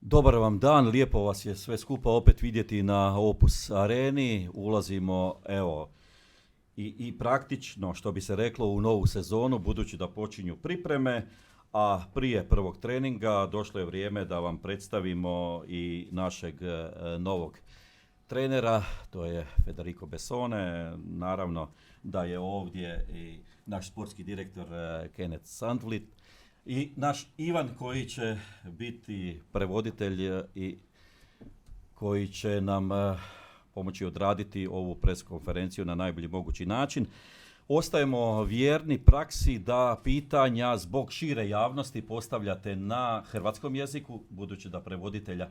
Dobar vam dan, lijepo vas je sve skupa opet vidjeti na Opus Areni. Ulazimo, evo, i praktično, što bi se reklo, u novu sezonu, budući da počinju pripreme, a prije prvog treninga došlo je vrijeme da vam predstavimo i našeg novog trenera, to je Federico Bessone. Naravno da je ovdje i naš sportski direktor Kenneth Sandvlit i naš Ivan koji će biti prevoditelj i koji će nam pomoći odraditi ovu preskonferenciju na najbolji mogući način. Ostajemo vjerni praksi da pitanja zbog šire javnosti postavljate na hrvatskom jeziku, budući da prevoditelja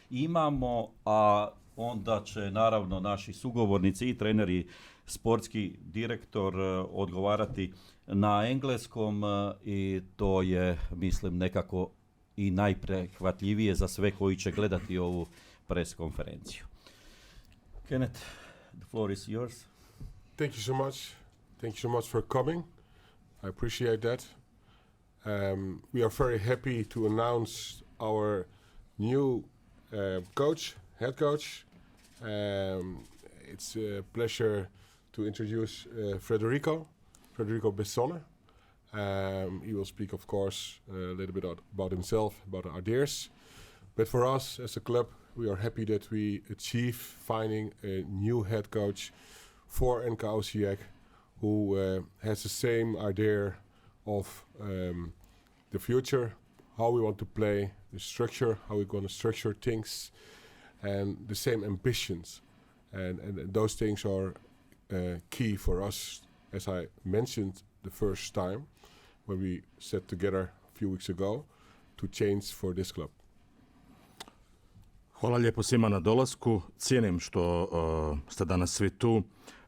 imamo, a onda će naravno naši sugovornici i treneri, sportski direktor odgovarati na engleskom i to je, mislim, nekako i najprihvatljivije za sve koji će gledati ovu preskonferenciju. Kenneth, the floor is yours. Thank you so much. Thank you so much for coming. I appreciate that. We are very happy to announce our new head coach. It's a pleasure to introduce Federico Bessone. He will speak, of course, a little bit about himself, about our ideas. But for us as a club, we are happy that we achieve finding a new head coach for NK Osijek who has the same idea of the future, how we want to play, the structure, how we're going to structure things, and the same ambitions. And those things are key for us, as I mentioned the first time when we sat together a few weeks ago, to change for this club. Hvala lijepo svima na dolasku. Cijenim što ste danas svi tu.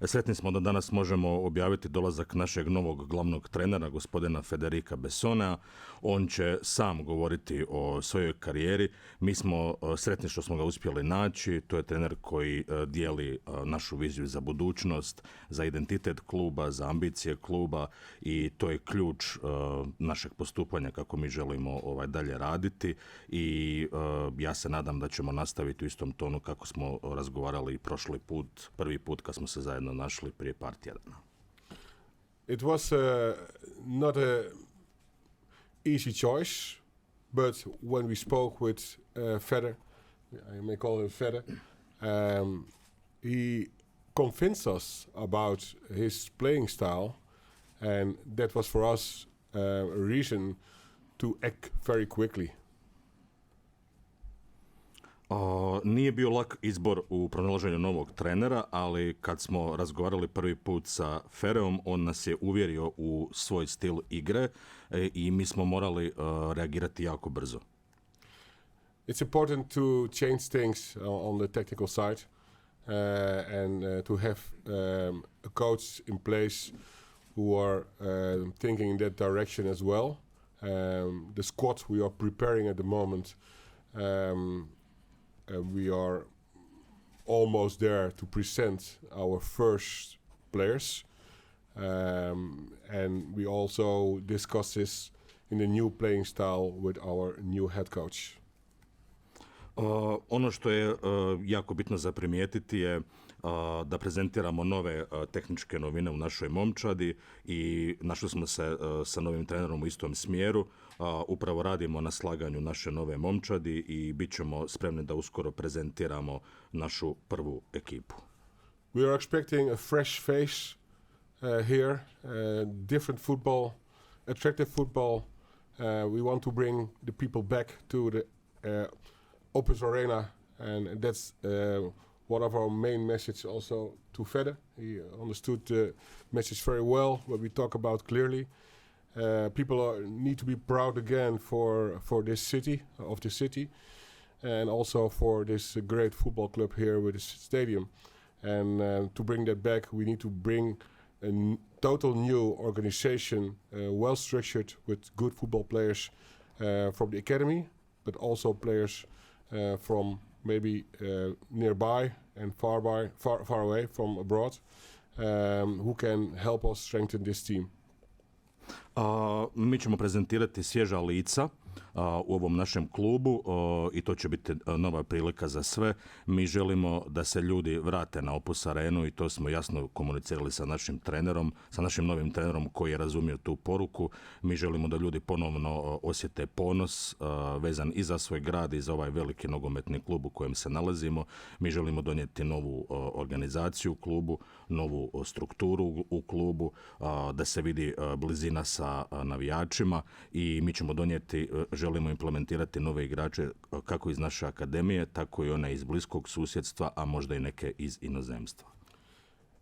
Sretni smo da danas možemo objaviti dolazak našeg novog glavnog trenera, gospodina Federica Bessonea. On će sam govoriti o svojoj karijeri. Mi smo sretni što smo ga uspjeli naći. To je trener koji dijeli našu viziju za budućnost, za identitet kluba, za ambicije kluba i to je ključ našeg postupanja kako mi želimo dalje raditi i ja se nadam da ćemo nastaviti u istom tonu kako smo razgovarali prvi put kad smo se zajedno našli prije par tjedana. It was not a easy choice, but when we spoke with Feder, I may call him Feder, he convinced us about his playing style, and that was for us a reason to act very quickly. Nije bio lak izbor u pronalaženju novog trenera, ali kad smo razgovarali prvi put sa Fereom, on nas je uvjerio u svoj stil igre i mi smo morali reagirati jako brzo. It's important to change things on the technical side and to have a coach in place who are thinking in that direction as well. The squad we are preparing at the moment, we are almost there to present our first players, and we also discuss this in the new playing style with our new head coach. Ono što je jako bitno za primijetiti je da prezentiramo nove tehničke novine u našoj momčadi i našli smo se sa novim trenerom u istom smjeru. Upravo radimo na slaganju naše nove momčadi i bit ćemo spremni da uskoro prezentiramo našu prvu ekipu. We are expecting a fresh face here, different football, attractive football. We want to bring the people back to the Opus Arena, and that's one of our main messages also to Feder. He understood the message very well, what we talk about clearly. People need to be proud again for this city, and also for this great football club here with this stadium. And to bring that back, we need to bring a total new organization, well structured with good football players from the academy, but also players from maybe nearby and far away from abroad, who can help us strengthen this team. Mi ćemo prezentirati svježa lica u ovom našem klubu i to će biti nova prilika za sve. Mi želimo da se ljudi vrate na Opus arenu i to smo jasno komunicirali sa našim trenerom, sa našim novim trenerom koji je razumio tu poruku. Mi želimo da ljudi ponovno osjete ponos vezan i za svoj grad i za ovaj veliki nogometni klub u kojem se nalazimo. Mi želimo donijeti novu organizaciju u klubu, novu strukturu u klubu, da se vidi blizina sa navijačima i mi ćemo donijeti, želimo implementirati nove igrače kako iz naše akademije, tako i one iz bliskog susjedstva, a možda i neke iz inozemstva.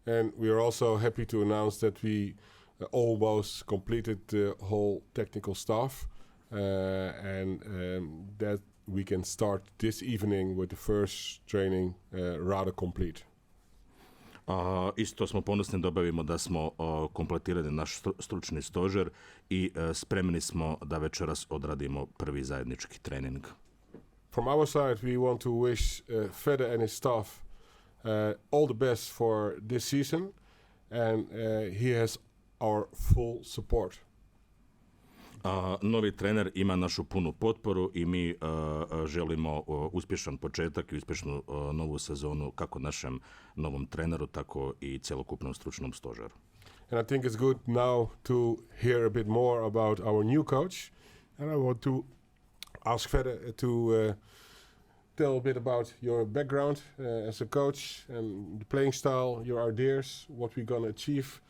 And we are also happy to announce that we almost completed the whole technical staff and that we can start this evening with the first training rather complete. Isto smo ponosni da obavimo da smo kompletirali naš stručni stožer i spremni smo da večeras odradimo prvi zajednički trening. From our side, we want to wish Fede and his staff all the best for this season, and he has our full support. Novi trener ima našu punu potporu i mi želimo uspješan početak i uspješnu novu sezonu kako našem novom treneru, tako i cjelokupnom stručnom stožeru. And I think it's good now to hear a bit more about our new coach. And I want to ask Fede to tell a bit about your background as a coach and the playing style, your ideas, what we're going to achieve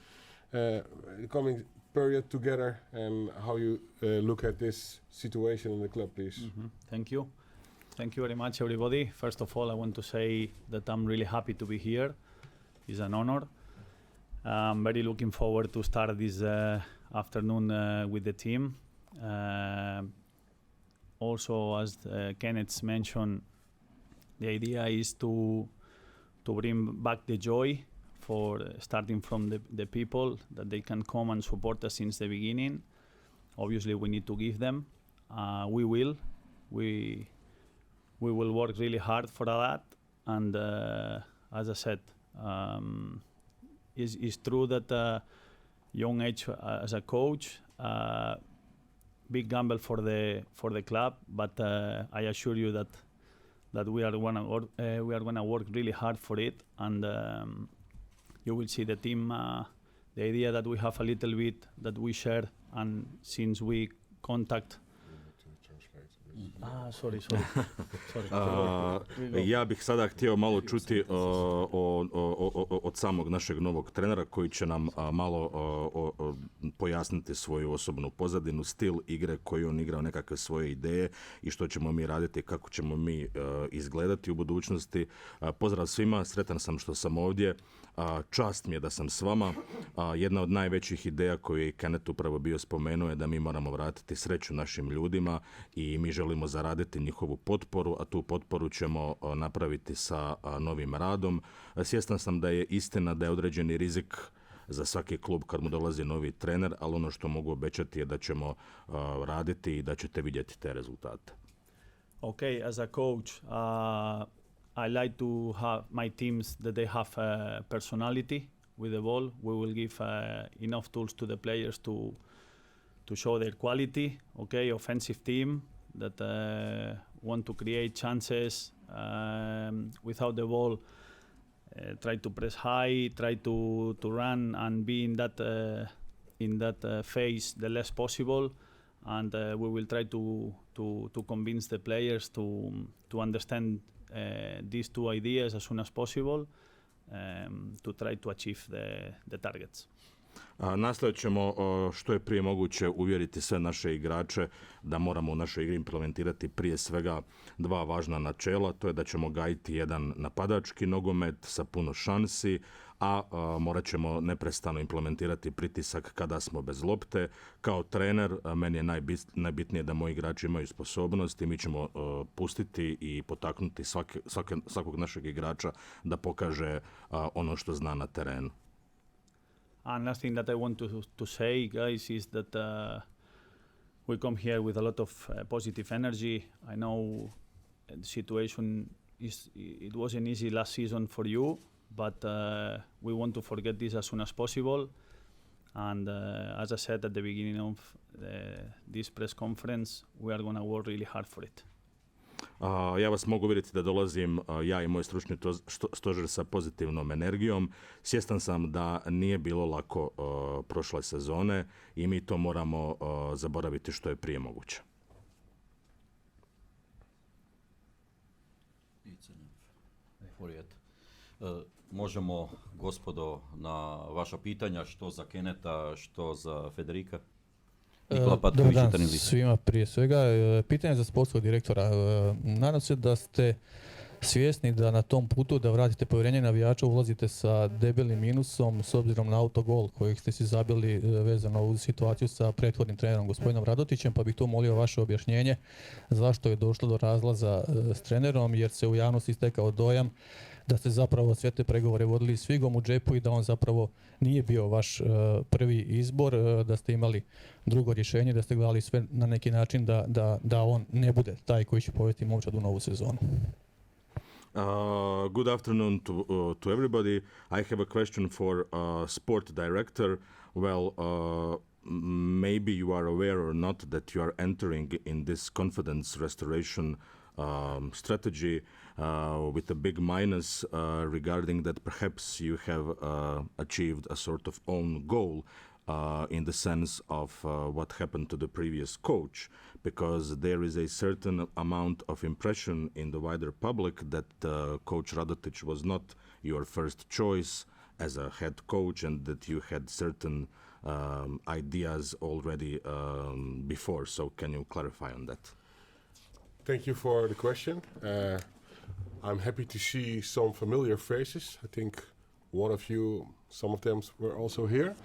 the coming period together, and how you look at this situation in the club, please. Mm-hmm. Thank you. Thank you very much, everybody. First of all, I want to say that I'm really happy to be here. It's an honor. I'm very looking forward to start this afternoon with the team. Also, as Kenneth mentioned, the idea is to bring back the joy for starting from the people, that they can come and support us since the beginning. Obviously, we need to give them. We will work really hard for that. And as I said, it's true that young age as a coach, big gamble for the club, but I assure you that we are gonna work really hard for it, and you will see the team, the idea that we have a little bit that we share, and since we contact. Sorry. Ja bih sada htio malo čuti od samog našeg novog trenera koji će nam malo pojasniti svoju osobnu pozadinu, stil igre koji on igrao, nekakve svoje ideje i što ćemo mi raditi, kako ćemo mi izgledati u budućnosti. Pozdrav svima, sretan sam što sam ovdje. Čast mi je da sam s vama. Jedna od najvećih ideja koju je Kenneth upravo bio spomenuo je da mi moramo vratiti sreću našim ljudima i mi želimo zaraditi njihovu potporu, a tu potporu ćemo napraviti sa novim radom. Svjestan sam da je istina da je određeni rizik za svaki klub kad mu dolazi novi trener, ali ono što mogu obećati je da ćemo raditi i da ćete vidjeti te rezultate. Okay, as a coach, I like to have my teams that they have personality with the ball. We will give enough tools to the players to show their quality. Okay, offensive team that want to create chances without the ball. Try to press high, try to run and be in that phase the less possible, and we will try to convince the players to understand these two ideas as soon as possible, to try to achieve the targets. Nastojat ćemo što je prije moguće uvjeriti sve naše igrače da moramo u našoj igri implementirati prije svega dva važna načela. To je da ćemo gajiti jedan napadački nogomet sa puno šansi, a morat ćemo neprestano implementirati pritisak kada smo bez lopte. Kao trener, meni je najbitnije da moji igrači imaju sposobnost i mi ćemo pustiti i potaknuti svakog našeg igrača da pokaže ono što zna na terenu. And last thing that I want to say, guys, is that we come here with a lot of positive energy. I know the situation it wasn't easy last season for you, but we want to forget this as soon as possible. And as I said at the beginning of this press conference, we are going to work really hard for it. Ja vas mogu vidjeti da dolazim, ja i moj stručni stožer, sa pozitivnom energijom. Svjestan sam da nije bilo lako prošle sezone i mi to moramo zaboraviti što je prije moguće. Možemo, gospodo, na vaša pitanja, što za Keneta, što za Federika? Dobar dan svima prije svega. Pitanje za sportskog direktora. Nadam se da ste svjesni da na tom putu da vratite povjerenje navijača ulazite sa debelim minusom s obzirom na autogol kojeg ste si zabili vezano uz situaciju sa prethodnim trenerom gospodinom Radotićem, pa bih tu molio vaše objašnjenje zašto je došlo do razlaza s trenerom, jer se u javnosti stekao dojam da ste zapravo sve te pregovore vodili s figom u džepu i da on zapravo nije bio vaš prvi izbor, da ste imali drugo rješenje, da ste gledali sve na neki način da on ne bude taj koji će povesti momčad u novu sezonu. Good afternoon to everybody. I have a question for sport director. Well, maybe you are aware or not that you are entering in this confidence restoration strategy with a big minus regarding that perhaps you have achieved a sort of own goal in the sense of what happened to the previous coach, because there is a certain amount of impression in the wider public that Coach Radotić was not your first choice as a head coach and that you had certain ideas already before. So can you clarify on that? Thank you for the question. I'm happy to see some familiar faces. I think some of them were also here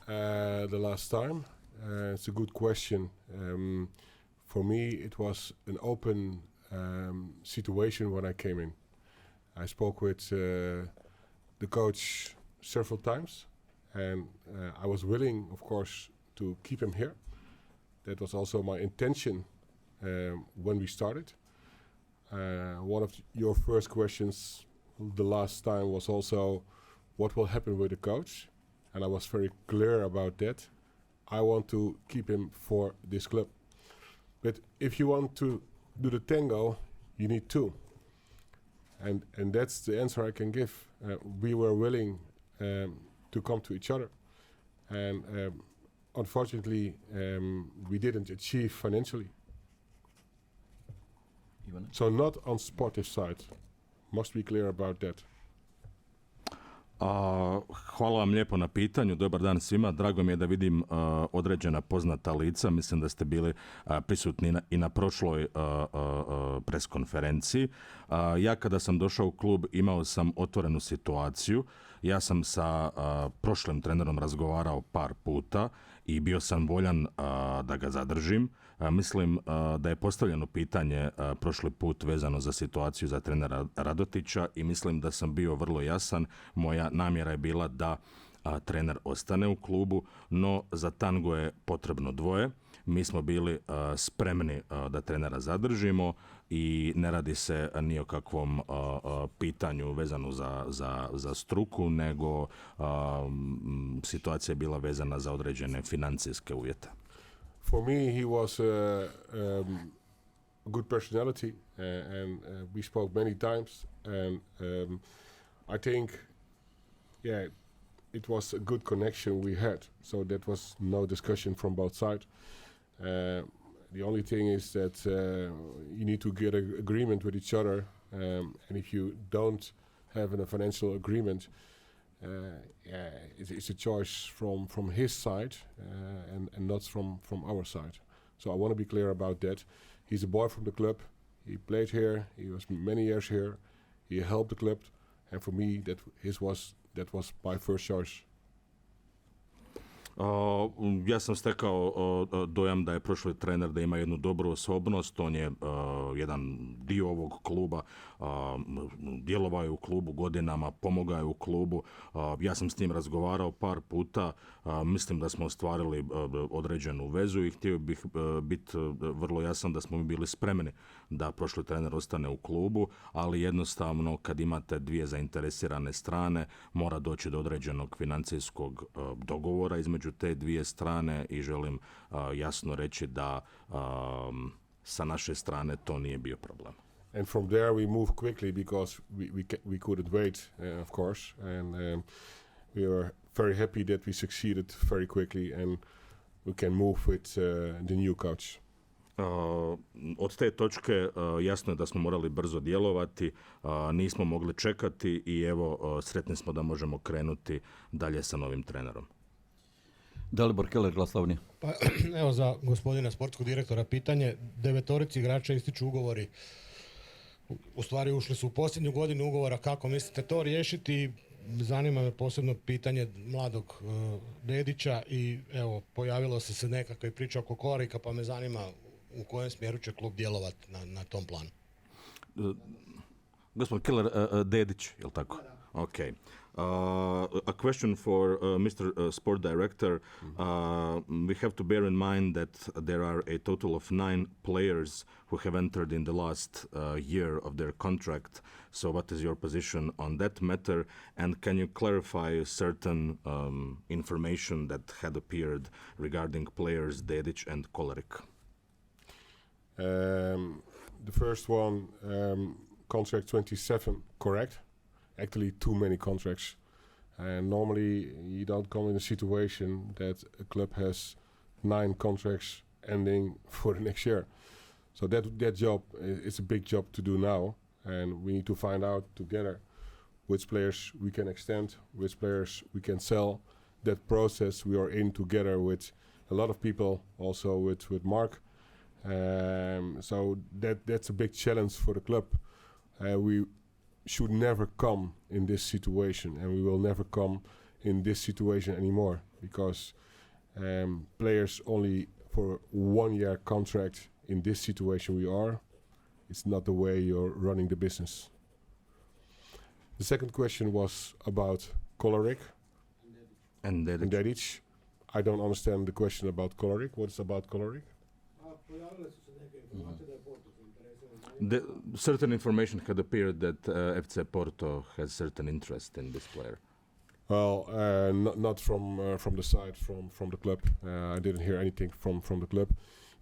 the last time. It's a good question. For me, it was an open situation when I came in. I spoke with the coach several times, and I was willing, of course, to keep him here. That was also my intention when we started. One of your first questions the last time was also what will happen with the coach, and I was very clear about that. I want to keep him for this club. But if you want to do the tango, you need two. And that's the answer I can give. We were willing to come to each other. And unfortunately, we didn't achieve financially. So not on sportive side. Must be clear about that. Hvala vam lijepo na pitanju, dobar dan svima, drago mi je da vidim određena poznata lica, mislim da ste bili prisutni i na prošloj preskonferenciji. Ja kada sam došao u klub imao sam otvorenu situaciju, ja sam sa prošlim trenerom razgovarao par puta i bio sam voljan da ga zadržim. Mislim da je postavljeno pitanje prošli put vezano za situaciju za trenera Radotića i mislim da sam bio vrlo jasan. Moja namjera je bila da trener ostane u klubu, no za tango je potrebno dvoje. Mi smo bili spremni da trenera zadržimo i ne radi se ni o kakvom pitanju vezanu za struku, nego situacija je bila vezana za određene financijske uvjete. For me, he was a good personality, and we spoke many times. And I think, it was a good connection we had. So that was no discussion from both sides. The only thing is that you need to get an agreement with each other, and if you don't have a financial agreement, it's a choice from his side and not from our side. So I want to be clear about that. He's a boy from the club. He played here. He was many years here. He helped the club, and for me, that was my first choice. Ja sam stekao dojam da je prošli trener da ima jednu dobru osobnost, on je jedan dio ovog kluba, djelovao u klubu godinama, pomogao u klubu. Ja sam s njim razgovarao par puta, mislim da smo ostvarili određenu vezu i htio bih biti vrlo jasan da smo mi bili spremni da prošli trener ostane u klubu, ali jednostavno kad imate dvije zainteresirane strane mora doći do određenog financijskog dogovora između te dvije strane i želim jasno reći da sa naše strane to nije bio problem. And from there we moved quickly because we couldn't wait, of course. And we were very happy that we succeeded very quickly and we can move with the new coach. Od te točke jasno je da smo morali brzo djelovati, nismo mogli čekati i evo sretni smo da možemo krenuti dalje sa novim trenerom. Dalibor Keller, Glas Slavonije. Pa, evo za gospodina sportskog direktora pitanje. 9 igrača ističu ugovori. U stvari ušli su u posljednju godinu ugovora. Kako mislite to riješiti? Zanima me posebno pitanje mladog Dedića i evo pojavilo se nekakve priče oko Kolarika, pa me zanima u kojem smjeru će klub djelovati na tom planu. Gospodin Keller, Dedić, je li tako? Okay. A question for Mr. Sport Director. We have to bear in mind that there are a total of 9 players who have entered in the last year of their contract. So what is your position on that matter? And can you clarify certain information that had appeared regarding players Dedić and Kolarek? The first one, contract 27, correct. Actually, too many contracts. And normally, you don't come in a situation that a club has 9 contracts ending for the next year. So that job is a big job to do now. And we need to find out together which players we can extend, which players we can sell. That process we are in together with a lot of people, also with Mark. So that's a big challenge for the club. We should never come in this situation, and we will never come in this situation anymore, because players only for 1 year contract in this situation we are, it's not the way you're running the business. The second question was about Kolarek And Dedić. I don't understand the question about Kolarek. What's about Kolarek? Certain information had appeared that FC Porto has certain interest in this player. Well, not from the side from the club. I didn't hear anything from the club.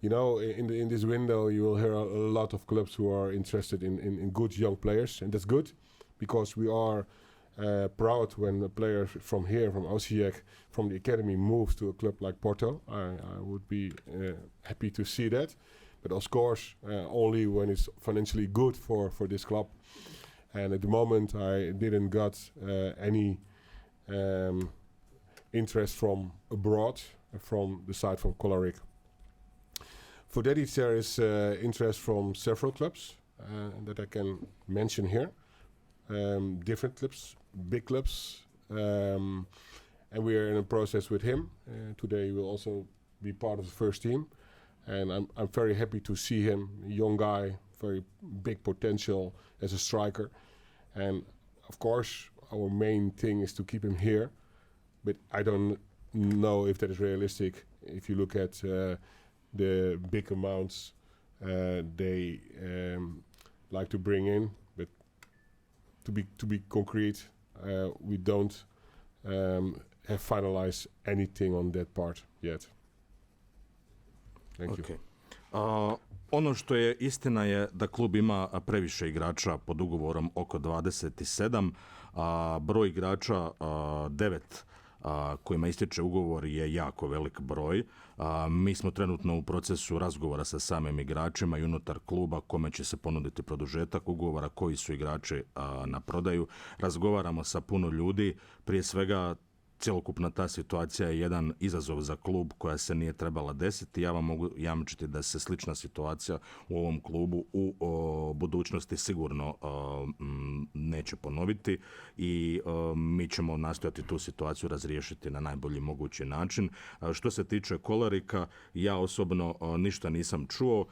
You know, in this window, you will hear a lot of clubs who are interested in good young players, and that's good, because we are proud when a player from here, from Osijek, from the academy, moves to a club like Porto. I would be happy to see that. But of course, only when it's financially good for this club. And at the moment, I didn't got any interest from abroad, from the side from Kolarek. For Dedić, there is interest from several clubs that I can mention here. Different clubs, big clubs. And we are in a process with him. Today, he will also be part of the first team. And I'm very happy to see him, a young guy, very big potential as a striker. And of course, our main thing is to keep him here. But I don't know if that is realistic. If you look at the big amounts they like to bring in, but to be concrete, we don't have finalized anything on that part yet. Thank you. Ono što je istina je da klub ima previše igrača pod ugovorom oko 27, a broj igrača 9 kojima ističe ugovor je jako velik broj. Mi smo trenutno u procesu razgovora sa samim igračima i unutar kluba kome će se ponuditi produžetak ugovora, koji su igrači na prodaju. Razgovaramo sa puno ljudi, prije svega cjelokupna ta situacija je jedan izazov za klub koja se nije trebala desiti. Ja vam mogu jamčiti da se slična situacija u ovom klubu u budućnosti sigurno neće ponoviti i mi ćemo nastojati tu situaciju razriješiti na najbolji mogući način. Što se tiče kolarika, ja osobno ništa nisam čuo.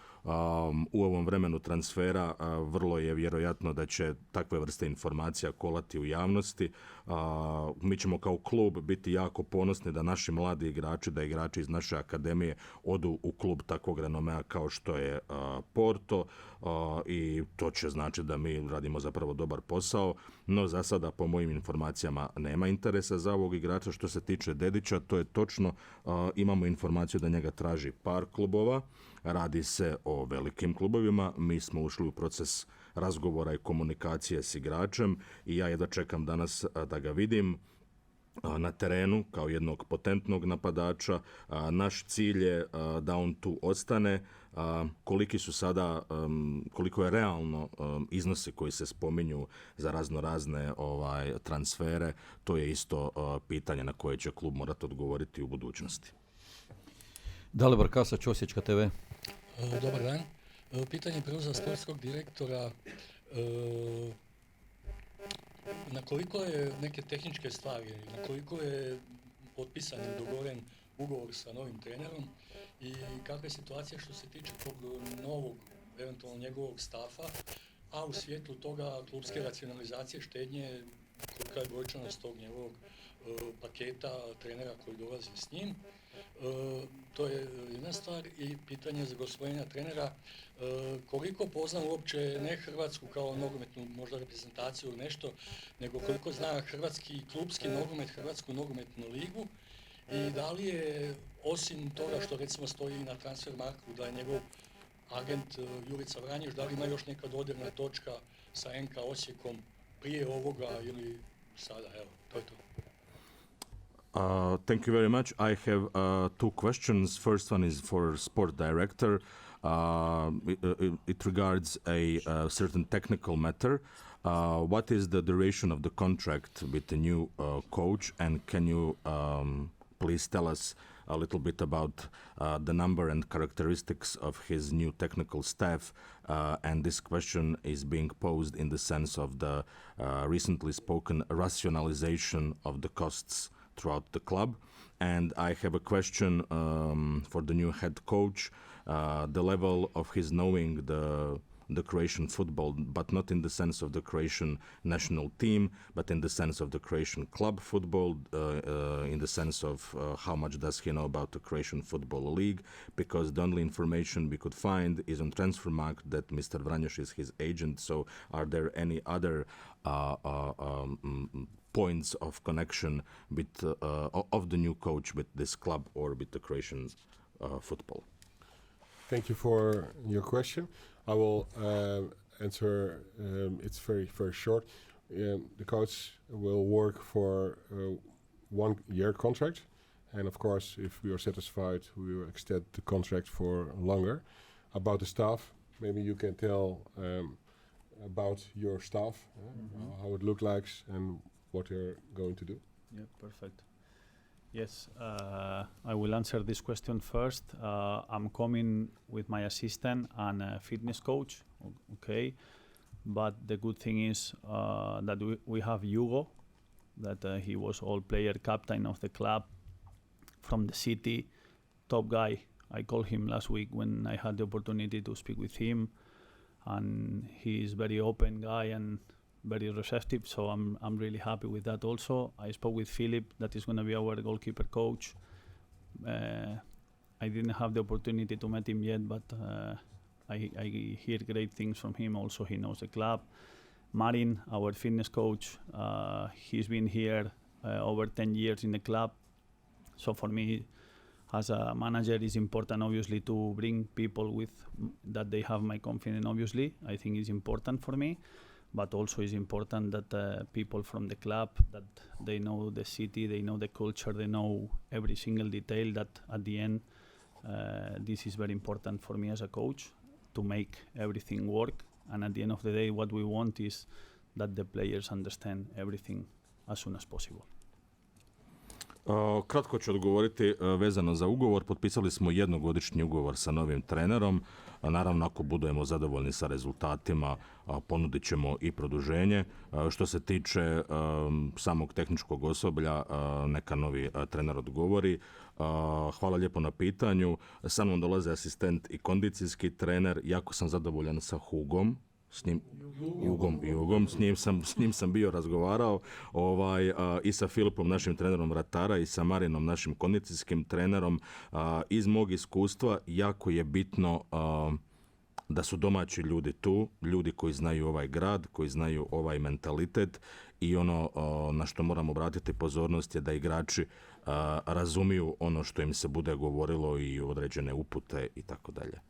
U ovom vremenu transfera vrlo je vjerojatno da će takve vrste informacija kolati u javnosti. Mi ćemo kao klub biti jako ponosni da naši mladi igrači, da igrači iz naše akademije odu u klub takvog renomea kao što je Porto i to će znači da mi radimo zapravo dobar posao, no za sada po mojim informacijama nema interesa za ovog igrača. Što se tiče Dedića, to je točno, imamo informaciju da njega traži par klubova, radi se o velikim klubovima, mi smo ušli u proces razgovora i komunikacije s igračem i ja jedva čekam danas da ga vidim na terenu kao jednog potentnog napadača. Naš cilj je da on tu ostane. Koliki su sada, koliko je realno iznosi koji se spominju za razne transfere, to je isto pitanje na koje će klub morati odgovoriti u budućnosti. Dalibor Kasać, Osječka TV. Dobar dan. Pitanje prvo za sportskog direktora. Na koliko je neke tehničke stvari, na koliko je potpisan i dogovoren ugovor sa novim trenerom i kakva je situacija što se tiče tog novog, eventualno njegovog stafa, a u svijetlu toga klubske racionalizacije štednje, kolika je brojčanost tog njegovog paketa trenera koji dolazi s njim. To je jedna stvar i pitanje za gospodina trenera, koliko poznam uopće ne Hrvatsku kao nogometnu možda reprezentaciju ili nešto, nego koliko zna hrvatski klubski nogomet, Hrvatsku nogometnu ligu i da li je osim toga što recimo stoji na Transfermarktu da je njegov agent Jurica Vranješ, da li ima još neka dodirna točka sa NK Osijekom prije ovoga ili sada, evo, to je to. Thank you very much. I have two questions. First one is for sport director. It regards a certain technical matter. What is the duration of the contract with the new coach, and can you please tell us a little bit about the number and characteristics of his new technical staff? And this question is being posed in the sense of the recently spoken rationalization of the costs throughout the club. And I have a question for the new head coach, the level of his knowing the Croatian football, but not in the sense of the Croatian national team, but in the sense of the Croatian club football, in the sense of how much does he know about the Croatian Football League, because the only information we could find is on Transfermarkt that Mr. Vranješ is his agent. So are there any other points of connection with of the new coach with this club or with the Croatian football? Thank you for your question. I will answer. It's very, very short. The coach will work for 1 year contract, and of course, if we are satisfied, we will extend the contract for longer. About the staff, maybe you can tell about your staff, how it looks like, and what you're going to do. Yeah, perfect. Yes, I will answer this question first. I'm coming with my assistant and a fitness coach, okay? But the good thing is that we have Hugo, that he was all-player captain of the club from the city, top guy. I called him last week when I had the opportunity to speak with him, and he's very open guy and very receptive, so I'm really happy with that also. I spoke with Philip, that is going to be our goalkeeper coach. I didn't have the opportunity to meet him yet, but I hear great things from him. Also, he knows the club. Marin, our fitness coach, he's been here over 10 years in the club. So for me, as a manager, it's important, obviously, to bring people with that they have my confidence, obviously. I think it's important for me. But also it's important that people from the club, that they know the city, they know the culture, they know every single detail, that at the end, this is very important for me as a coach, to make everything work. And at the end of the day, what we want is that the players understand everything as soon as possible. Kratko ću odgovoriti vezano za ugovor. Potpisali smo jednogodišnji ugovor sa novim trenerom. Naravno, ako budemo zadovoljni sa rezultatima, ponudit ćemo i produženje. Što se tiče samog tehničkog osoblja, neka novi trener odgovori. Hvala lijepo na pitanju. Sa mnom dolaze asistent i kondicijski trener. Jako sam zadovoljan sa Hugom. Jugom, s njim sam bio razgovarao i sa Filipom, našim trenerom vratara, i sa Marinom, našim kondicijskim trenerom. Iz mog iskustva jako je bitno da su domaći ljudi tu, ljudi koji znaju ovaj grad, koji znaju ovaj mentalitet, i ono na što moramo obratiti pozornost je da igrači razumiju ono što im se bude govorilo i određene upute i tako dalje.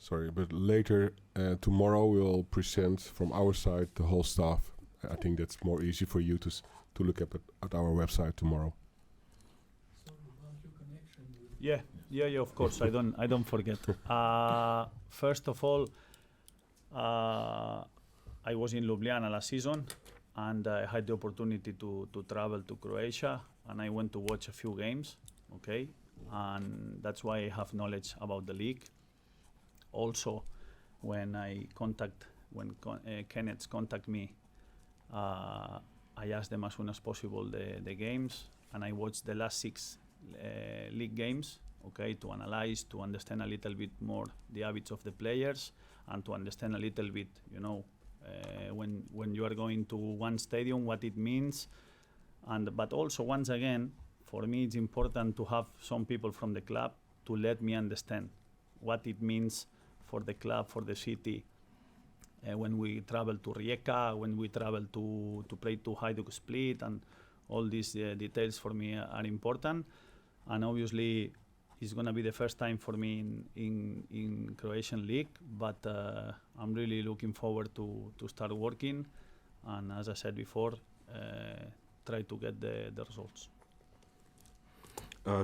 Sorry, but later tomorrow we'll present from our side the whole staff. I think that's more easy for you to look at our website tomorrow. Yeah, of course. I don't forget. First of all, I was in Ljubljana last season, and I had the opportunity to travel to Croatia, and I went to watch a few games. Okay, and that's why I have knowledge about the league. Also, when Kenneth contact me, I asked them as soon as possible the games, and I watched the last 6 league games, okay, to analyze, to understand a little bit more the habits of the players, and to understand a little bit, when you are going to one stadium, what it means. But also, once again, for me, it's important to have some people from the club to let me understand what it means for the club, for the city. When we travel to Rijeka, when we travel to play to Hajduk Split, and all these details for me are important. And obviously, it's going to be the first time for me in Croatian league, but I'm really looking forward to start working. And as I said before, try to get the results.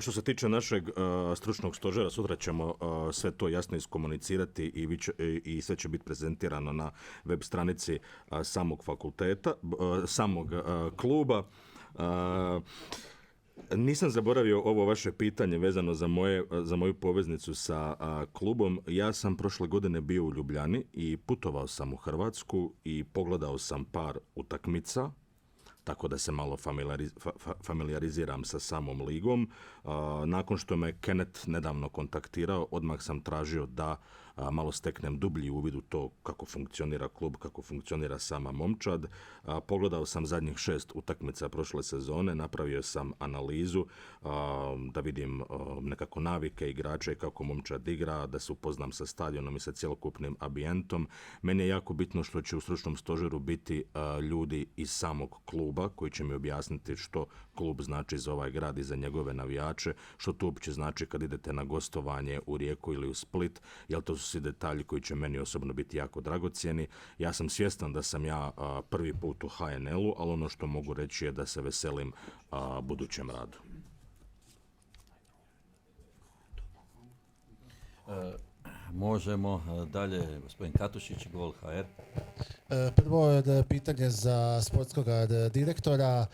Što se tiče našeg stručnog stožera, sutra ćemo sve to jasno iskomunicirati i sve će biti prezentirano na web stranici samog fakulteta, samog kluba. Nisam zaboravio ovo vaše pitanje vezano za moju poveznicu sa klubom. Ja sam prošle godine bio u Ljubljani i putovao sam u Hrvatsku i pogledao sam par utakmica, tako da se malo familijariziram sa samom ligom. Nakon što me Kenneth nedavno kontaktirao, odmah sam tražio da malo steknem dublji uvid u to kako funkcionira klub, kako funkcionira sama momčad. Pogledao sam zadnjih 6 utakmica prošle sezone, napravio sam analizu da vidim nekako navike igrača i kako momčad igra, da se upoznam sa stadionom i sa cjelokupnim ambijentom. Meni je jako bitno što će u stručnom stožeru biti ljudi iz samog kluba koji će mi objasniti što klub znači za ovaj grad i za njegove navijače, što to uopće znači kad idete na gostovanje u Rijeku ili u Split, jer to su svi detalji koji će meni osobno biti jako dragocjeni. Ja sam svjestan da sam ja prvi put u HNL-u, ali ono što mogu reći je da se veselim budućem radu. Možemo dalje, gospodin Katušić, Gol HR. Prvo je pitanje za sportskog direktora.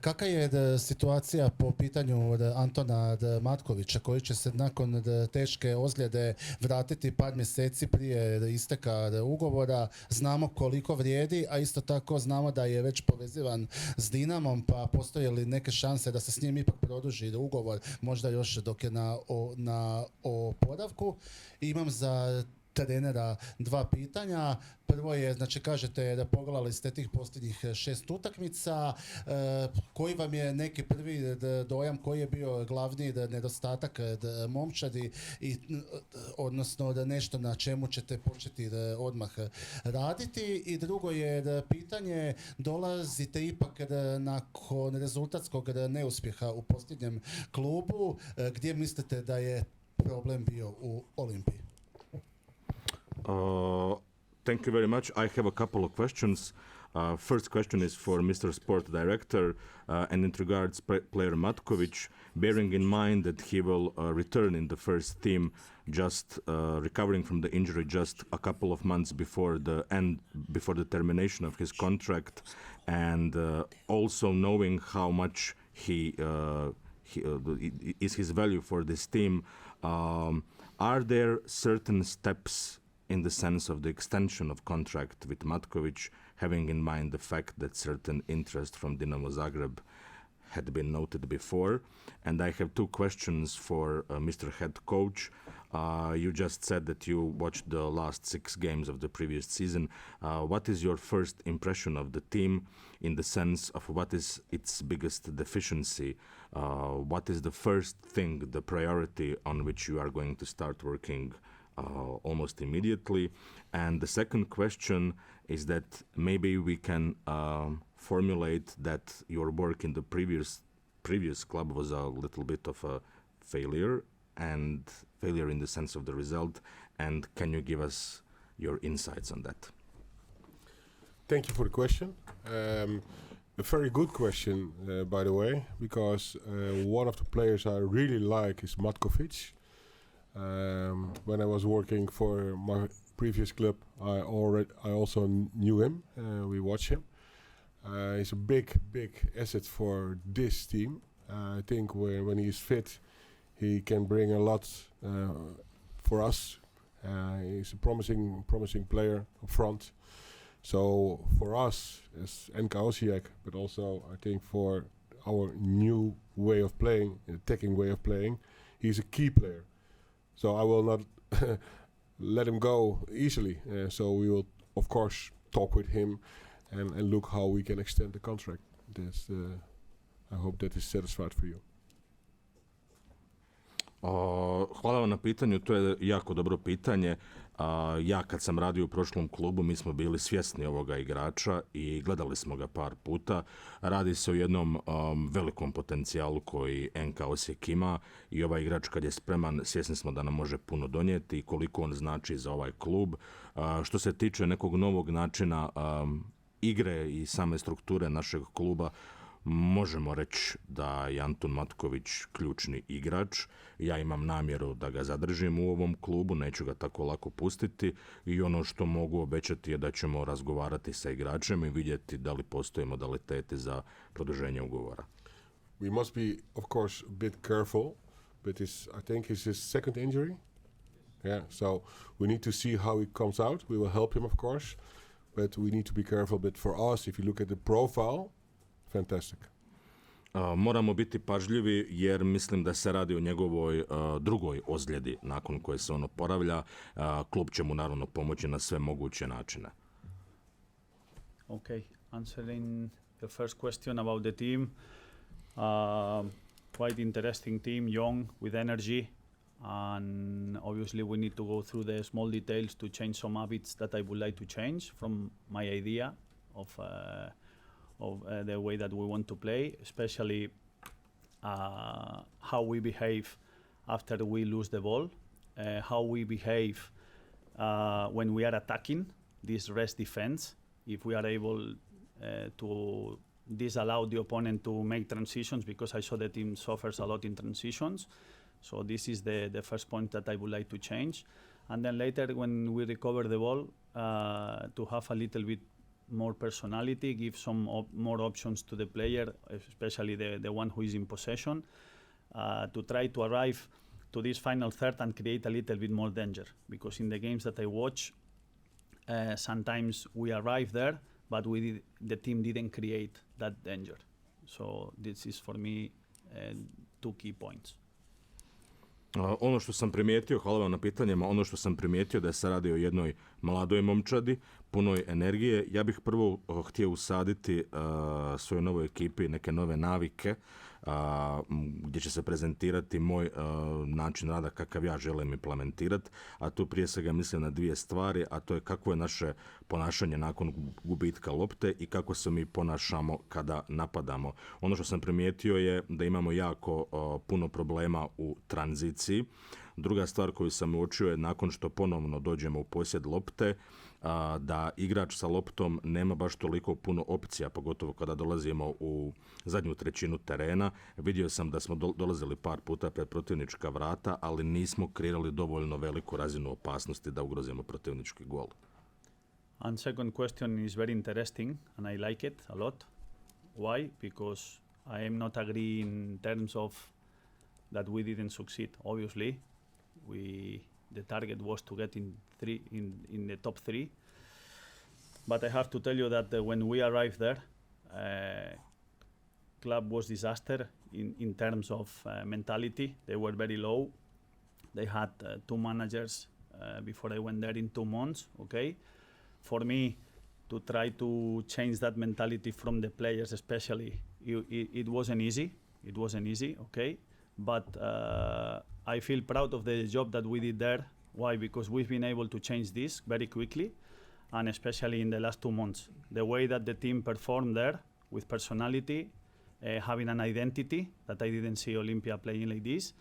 Kakva je situacija po pitanju Antona Matkovića, koji će se nakon teške ozljede vratiti par mjeseci prije isteka ugovora? Znamo koliko vrijedi, a isto tako znamo da je već povezivan s Dinamom, pa postoje li neke šanse da se s njim ipak produži ugovor, možda još dok je na oporavku? Imam za trenera 2 pitanja. Prvo je, znači kažete da pogledali ste tih posljednjih 6 utakmica. Koji vam je neki prvi dojam, koji je bio glavni nedostatak momčadi, odnosno da nešto na čemu ćete početi odmah raditi? I drugo je pitanje, dolazite ipak nakon rezultatskog neuspjeha u posljednjem klubu. Gdje mislite da je problem bio u Olimpiji? Thank you very much. I have a couple of questions. First question is for Mr. Sport Director, and it regards player Matković, bearing in mind that he will return in the first team, just recovering from the injury just a couple of months before the termination of his contract, and also knowing how much is his value for this team. Are there certain steps in the sense of the extension of contract with Matkovic, having in mind the fact that certain interest from Dinamo Zagreb had been noted before? And I have two questions for Mr. Head Coach. You just said that you watched the last 6 games of the previous season. What is your first impression of the team in the sense of what is its biggest deficiency? What is the first thing, the priority on which you are going to start working almost immediately? And the second question is that maybe we can formulate that your work in the previous club was a little bit of a failure, and failure in the sense of the result, and can you give us your insights on that? Thank you for the question. A very good question, by the way, because one of the players I really like is Matkovic. When I was working for my previous club, I also knew him. We watched him. He's a big asset for this team. I think when he is fit, he can bring a lot for us. He's a promising player up front. So for us as NK Osijek, but also I think for our new way of playing, attacking way of playing, he's a key player. So I will not let him go easily. So we will, of course, talk with him and look how we can extend the contract. I hope that is satisfied for you. Hvala vam na pitanju, to je jako dobro pitanje. Ja kad sam radio u prošlom klubu, mi smo bili svjesni ovoga igrača i gledali smo ga par puta. Radi se o jednom velikom potencijalu koji NK Osijek ima i ovaj igrač kad je spreman, svjesni smo da nam može puno donijeti i koliko on znači za ovaj klub. Što se tiče nekog novog načina igre i same strukture našeg kluba, možemo reći da je Antun Matković ključni igrač. Ja imam namjeru da ga zadržim u ovom klubu, neću ga tako lako pustiti i ono što mogu obećati je da ćemo razgovarati sa igračem i vidjeti da li postoje modaliteti za produženje ugovora. We must be, of course, a bit careful, but I think it's his second injury. Yeah, so we need to see how he comes out. We will help him, of course, but we need to be careful. But for us, if you look at the profile, fantastic. Moramo biti pažljivi jer mislim da se radi o njegovoj drugoj ozljedi nakon koje se on oporavlja. Klub će mu naravno pomoći na sve moguće načine. Okay, answering the first question about the team. Quite interesting team, young, with energy. And obviously we need to go through the small details to change some habits that I would like to change from my idea of the way that we want to play, especially how we behave after we lose the ball, how we behave when we are attacking, this rest defense, if we are able to disallow the opponent to make transitions, because I saw the team suffers a lot in transitions. So this is the first point that I would like to change. And then later when we recover the ball, to have a little bit more personality, give some more options to the player, especially the one who is in possession, to try to arrive to this final third and create a little bit more danger. Because in the games that I watch, sometimes we arrive there, but the team didn't create that danger. So this is for me 2 key points. Ono što sam primijetio, hvala vam na pitanjima, ono što sam primijetio da se radi o jednoj mladoj momčadi, punoj energije. Ja bih prvo htio usaditi svojoj novoj ekipi neke nove navike gdje će se prezentirati moj način rada kakav ja želim implementirati, a tu prije svega mislim na 2 stvari, a to je kako je naše ponašanje nakon gubitka lopte i kako se mi ponašamo kada napadamo. Ono što sam primijetio je da imamo jako puno problema u tranziciji. Druga stvar koju sam uočio je nakon što ponovno dođemo u posjed lopte, da igrač sa loptom nema baš toliko puno opcija, pogotovo kada dolazimo u zadnju trećinu terena. Vidio sam da smo dolazili par puta pred protivnička vrata, ali nismo kreirali dovoljno veliku razinu opasnosti da ugrozimo protivnički gol. And second question is very interesting and I like it a lot. Why? Because I am not agree in terms of that we didn't succeed. Obviously, the target was to get in the top 3. But I have to tell you that when we arrived there, club was disaster in terms of mentality. They were very low. They had 2 managers before I went there in 2 months. Okay, for me to try to change that mentality from the players, especially, it wasn't easy. It wasn't easy. Okay, but I feel proud of the job that we did there. Why? Because we've been able to change this very quickly, and especially in the last 2 months, the way that the team performed there with personality, having an identity that I didn't see Olympia playing like this.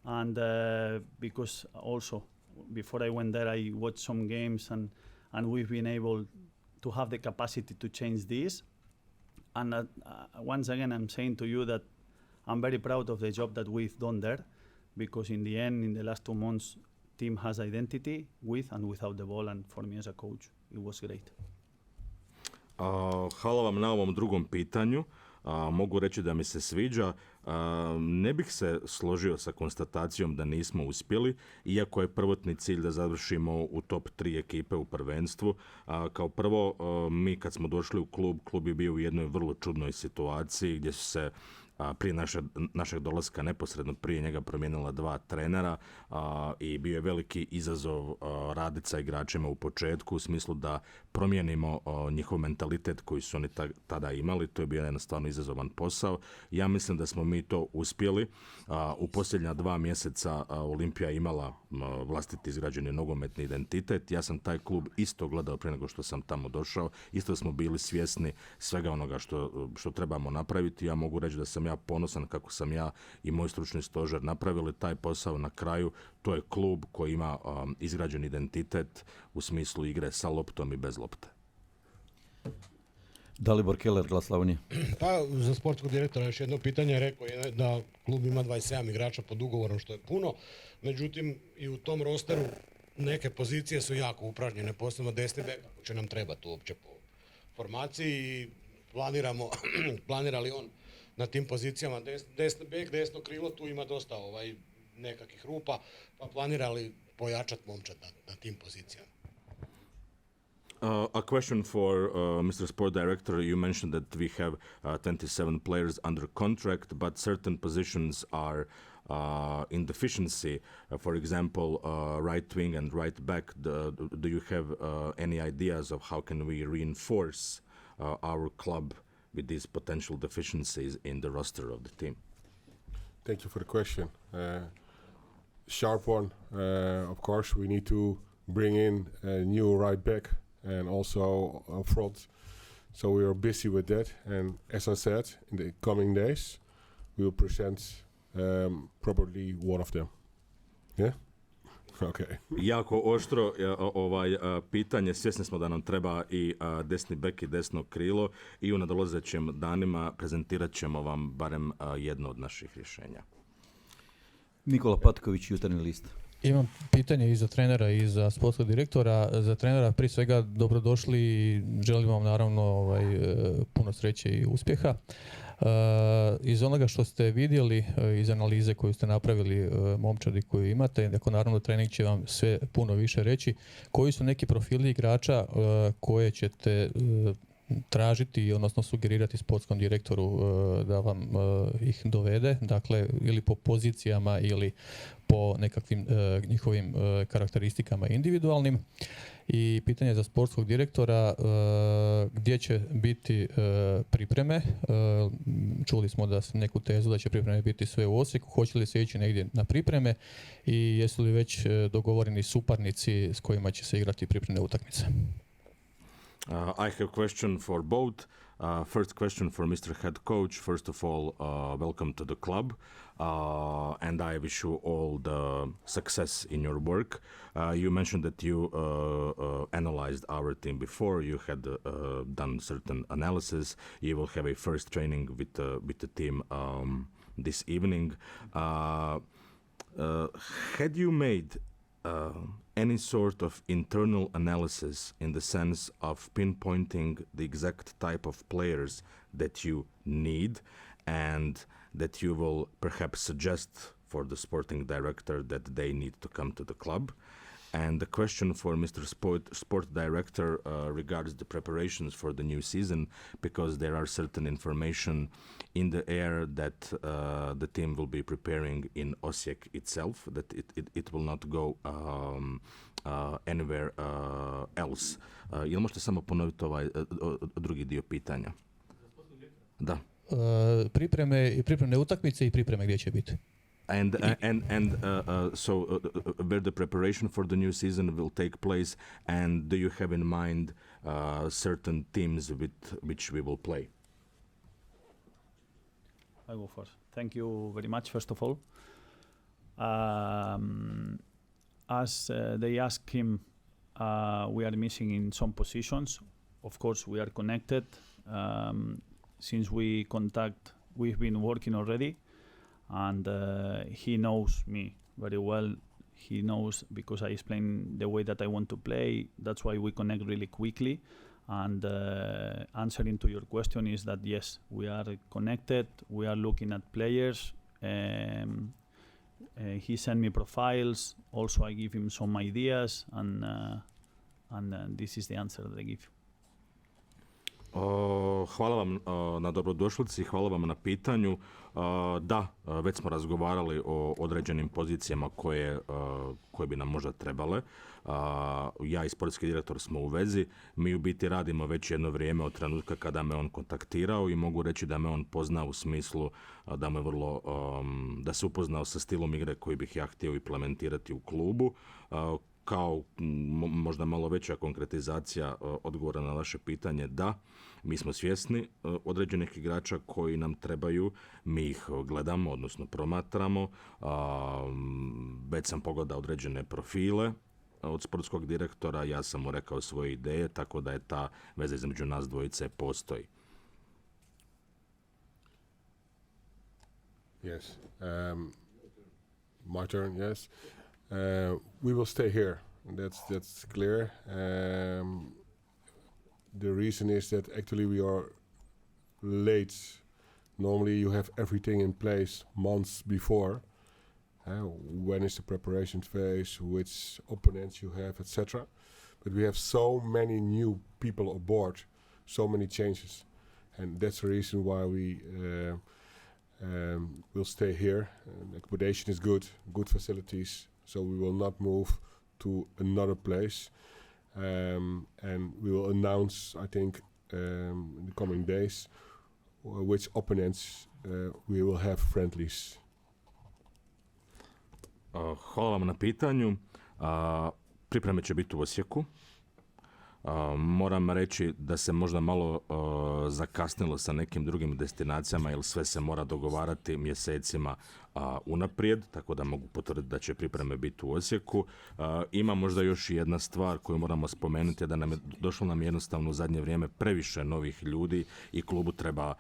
And because also before I went there, I watched some games, and we've been able to have the capacity to change this. And once again, I'm saying to you that I'm very proud of the job that we've done there, because in the end, in the last 2 months, team has identity with and without the ball, and for me as a coach, it was great. Hvala vam na ovom drugom pitanju. Mogu reći da mi se sviđa. Ne bih se složio sa konstatacijom da nismo uspjeli, iako je prvotni cilj da završimo u top 3 ekipe u prvenstvu. Kao prvo, mi kad smo došli u klub je bio u jednoj vrlo čudnoj situaciji gdje su se prije našeg dolaska neposredno prije njega promijenila 2 trenera i bio je veliki izazov raditi sa igračima u početku u smislu da promijenimo njihov mentalitet koji su oni tada imali. To je bio jedan stvarno izazovan posao. Ja mislim da smo mi to uspjeli. U posljednja 2 mjeseca Olimpija imala vlastiti izgrađeni nogometni identitet. Ja sam taj klub isto gledao prije nego što sam tamo došao. Isto smo bili svjesni svega onoga što trebamo napraviti. Ja mogu reći da sam ja ponosan kako sam ja i moj stručni stožer napravili taj posao na kraju. To je klub koji ima izgrađen identitet u smislu igre sa loptom i bez lopte. Dalibor Keller, Glas Slavonije. Pa za sportskog direktora još jedno pitanje. Rekao je da klub ima 27 igrača pod ugovorom, što je puno. Međutim, i u tom rosteru neke pozicije su jako upražnjene, posebno desni bek, ako će nam trebati uopće po formaciji. I planira li on na tim pozicijama desni bek, desno krilo, tu ima dosta nekakvih rupa, pa planira li pojačati momčad na tim pozicijama? A question for Mr. Sport Director. You mentioned that we have 27 players under contract, but certain positions are in deficiency. For example, right wing and right back. Do you have any ideas of how can we reinforce our club with these potential deficiencies in the roster of the team? Thank you for the question. Sharp one. Of course, we need to bring in a new right back and also up front. So we are busy with that. And as I said, in the coming days, we will present probably one of them. Yeah? Okay. Jako oštro pitanje. Svjesni smo da nam treba i desni bek i desno krilo i u nadolazećim danima prezentirat ćemo vam barem jedno od naših rješenja. Nikola Patković, Jutarnji list. Imam pitanje i za trenera i za sportskog direktora. Za trenera prije svega dobrodošli i želim vam naravno puno sreće i uspjeha. Iz onoga što ste vidjeli, iz analize koju ste napravili, momčadi koju imate, dakle naravno trening će vam sve puno više reći, koji su neki profili igrača koje ćete tražiti, odnosno sugerirati sportskom direktoru da vam ih dovede, dakle ili po pozicijama ili po nekakvim njihovim karakteristikama individualnim. I pitanje za sportskog direktora, gdje će biti pripreme? Čuli smo da neku tezu da će pripreme biti sve u Osijeku. Hoće li se ići negdje na pripreme i jesu li već dogovoreni suparnici s kojima će se igrati pripremne utakmice? I have a question for both. First question for Mr. Head Coach. First of all, welcome to the club, and I wish you all the success in your work. You mentioned that you analyzed our team before. You had done certain analysis. You will have a first training with the team this evening. Had you made any sort of internal analysis in the sense of pinpointing the exact type of players that you need and that you will perhaps suggest for the sporting director that they need to come to the club. And the question for Mr. Sport Director regards the preparations for the new season, because there are certain information in the air that the team will be preparing in Osijek itself, that it will not go anywhere else. Jel možete samo ponoviti ovaj drugi dio pitanja? Da. Pripremne utakmice i pripreme gdje će biti. So where the preparation for the new season will take place, and do you have in mind certain teams with which we will play? I go first. Thank you very much, first of all. As they asked him, we are missing in some positions. Of course, we are connected. Since we've been working already. And he knows me very well. He knows because I explain the way that I want to play. That's why we connect really quickly. And answering to your question is that yes, we are connected. We are looking at players. He sent me profiles. Also, I give him some ideas, and this is the answer that I give. Hvala vam na dobrodošlici, hvala vam na pitanju. Da, već smo razgovarali o određenim pozicijama koje bi nam možda trebale. Ja i sportski direktor smo u vezi. Mi u biti radimo već jedno vrijeme od trenutka kada me on kontaktirao i mogu reći da me on pozna u smislu da se upoznao sa stilom igre koji bih ja htio implementirati u klubu. Kao možda malo veća konkretizacija odgovora na vaše pitanje, da, mi smo svjesni određenih igrača koji nam trebaju, mi ih gledamo, odnosno promatramo, već sam pogledao određene profile od sportskog direktora, ja sam mu rekao svoje ideje, tako da je ta veza između nas dvojice postoji. Yes. My turn, yes. We will stay here. That's clear. The reason is that actually we are late. Normally you have everything in place months before. When is the preparation phase, which opponents you have, etc. But we have so many new people aboard, so many changes. And that's the reason why we will stay here. Accommodation is good facilities. So we will not move to another place, and we will announce, I think, in the coming days, which opponents we will have friendlies. Hvala vam na pitanju. Pripreme će biti u Osijeku. Moram reći da se možda malo zakasnilo sa nekim drugim destinacijama, jer sve se mora dogovarati mjesecima unaprijed, tako da mogu potvrditi da će pripreme biti u Osijeku. Ima možda još jedna stvar koju moramo spomenuti, da došlo nam jednostavno u zadnje vrijeme previše novih ljudi i klubu treba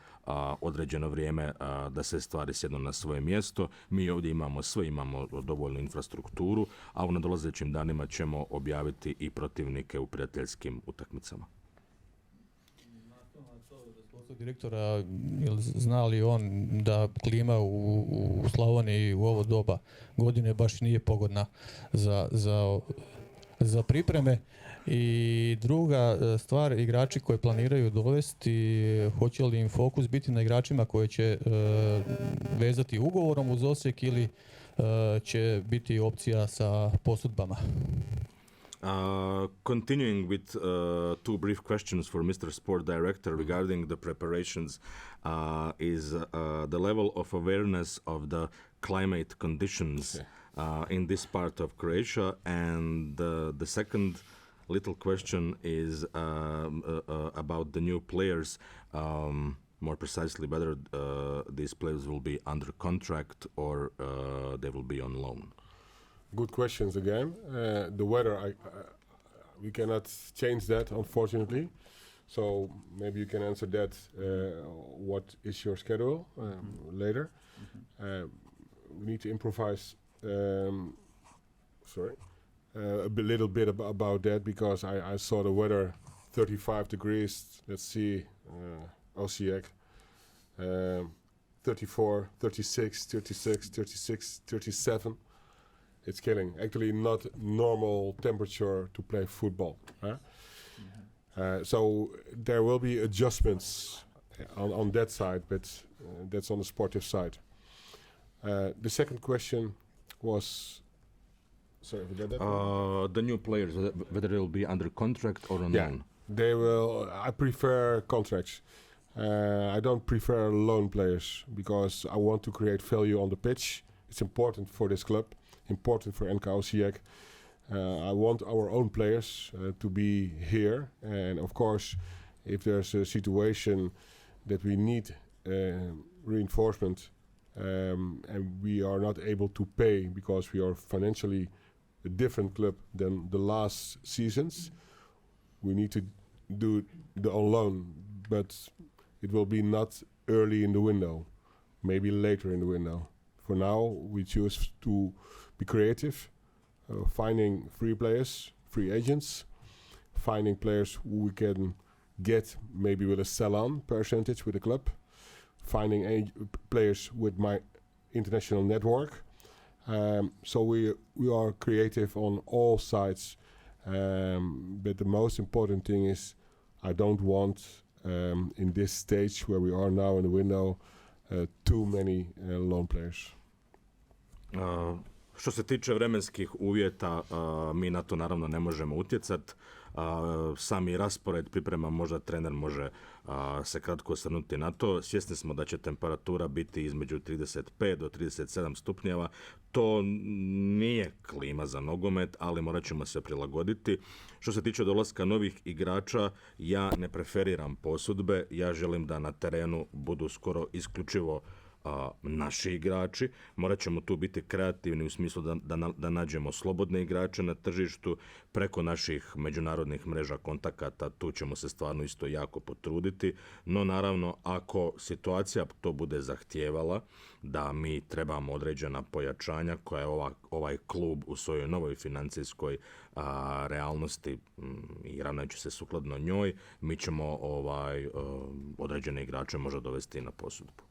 određeno vrijeme da se stvari sjednu na svoje mjesto. Mi ovdje imamo sve, imamo dovoljnu infrastrukturu, a u nadolazećim danima ćemo objaviti i protivnike u prijateljskim utakmicama. Direktora, zna li on da klima u Slavoniji u ovo doba godine baš nije pogodna za pripreme? I druga stvar, igrači koje planiraju dovesti, hoće li im fokus biti na igračima koje će vezati ugovorom uz Osijek ili će biti opcija sa posudbama? Continuing with two brief questions for Mr. Sport Director regarding the preparations is the level of awareness of the climate conditions in this part of Croatia, and the second little question is about the new players, more precisely whether these players will be under contract or they will be on loan. Good questions again. The weather, we cannot change that, unfortunately. So maybe you can answer that. What is your schedule later? We need to improvise. Little bit about that, because I saw the weather, 35 degrees. Let's see, Osijek. 34, 36, 36, 36, 37. It's killing. Actually, not normal temperature to play football. Huh? So there will be adjustments on that side, but that's on the sportive side. The second question was... Sorry, we got that? The new players, whether they'll be under contract or on loan. They will. I prefer contracts. I don't prefer loan players because I want to create value on the pitch. It's important for this club, important for NK Osijek. I want our own players to be here, and of course, if there's a situation that we need reinforcement and we are not able to pay because we are financially a different club than the last seasons, we need to do the on loan, but it will be not early in the window, maybe later in the window. For now, we choose to be creative, finding free players, free agents, finding players who we can get maybe with a sell-on percentage with the club, finding players with my international network. So we are creative on all sides, but the most important thing is I don't want in this stage where we are now in the window too many loan players. Što se tiče vremenskih uvjeta, mi na to naravno ne možemo utjecati. Sami raspored priprema, možda trener može se kratko osvrnuti na to. Svjesni smo da će temperatura biti između 35 do 37 stupnjeva. To nije klima za nogomet, ali morat ćemo se prilagoditi. Što se tiče dolaska novih igrača, ja ne preferiram posudbe. Ja želim da na terenu budu skoro isključivo naši igrači. Morat ćemo tu biti kreativni u smislu da nađemo slobodne igrače na tržištu preko naših međunarodnih mreža kontakata. Tu ćemo se stvarno isto jako potruditi, no naravno ako situacija to bude zahtijevala da mi trebamo određena pojačanja koje ovaj klub u svojoj novoj financijskoj realnosti i ravnajući se sukladno njoj, mi ćemo određene igrače možda dovesti na posudbu.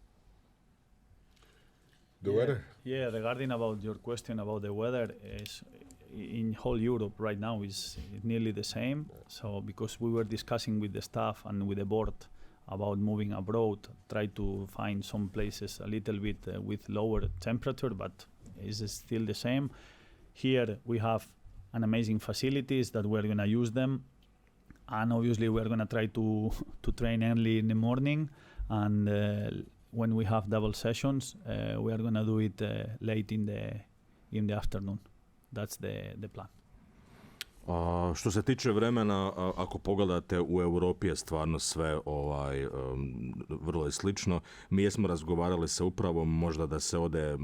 The weather? Yeah, regarding about your question about the weather, is in whole Europe right now is nearly the same. So because we were discussing with the staff and with the board about moving abroad, try to find some places a little bit with lower temperature, but it's still the same. Here we have an amazing facilities that we're going to use them, and obviously we're going to try to train early in the morning, and when we have double sessions, we are going to do it late in the afternoon. That's the plan. Što se tiče vremena, ako pogledate u Europi je stvarno sve vrlo je slično. Mi jesmo razgovarali sa upravom možda da se ode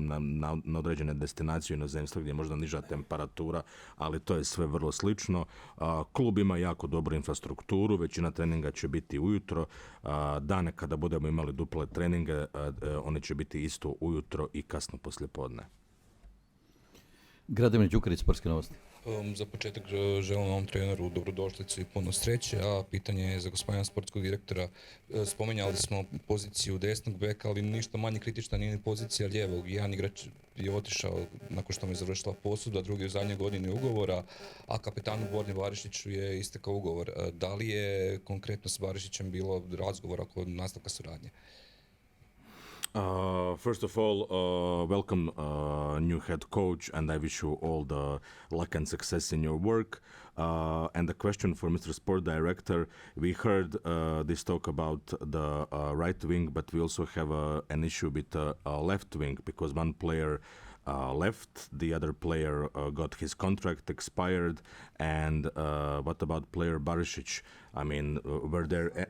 na određene destinacije u inozemstvu gdje je možda niža temperatura, ali to je sve vrlo slično. Klub ima jako dobru infrastrukturu, većina treninga će biti ujutro. Dane kada budemo imali duple treninge, one će biti isto ujutro i kasno poslijepodne. Gradimir Đukarić, Sportske novosti. Za početak želim ovom treneru dobrodošlicu i puno sreće, a pitanje je za gospodina sportskog direktora. Spomenjali smo poziciju desnog beka, ali ništa manje kritična nije ni pozicija lijevog. Jedan igrač je otišao nakon što mu je završila posudba, drugi u zadnjoj godini ugovora, a kapetanu Borni Barišiću je istekao ugovor. Da li je konkretno s Barišićem bilo razgovora oko nastavka suradnje? First of all, welcome new head coach, and I wish you all the luck and success in your work. And the question for Mr. Sport Director, we heard this talk about the right wing, but we also have an issue with the left wing, because one player left, the other player got his contract expired, and what about player Barišić? I mean, were there...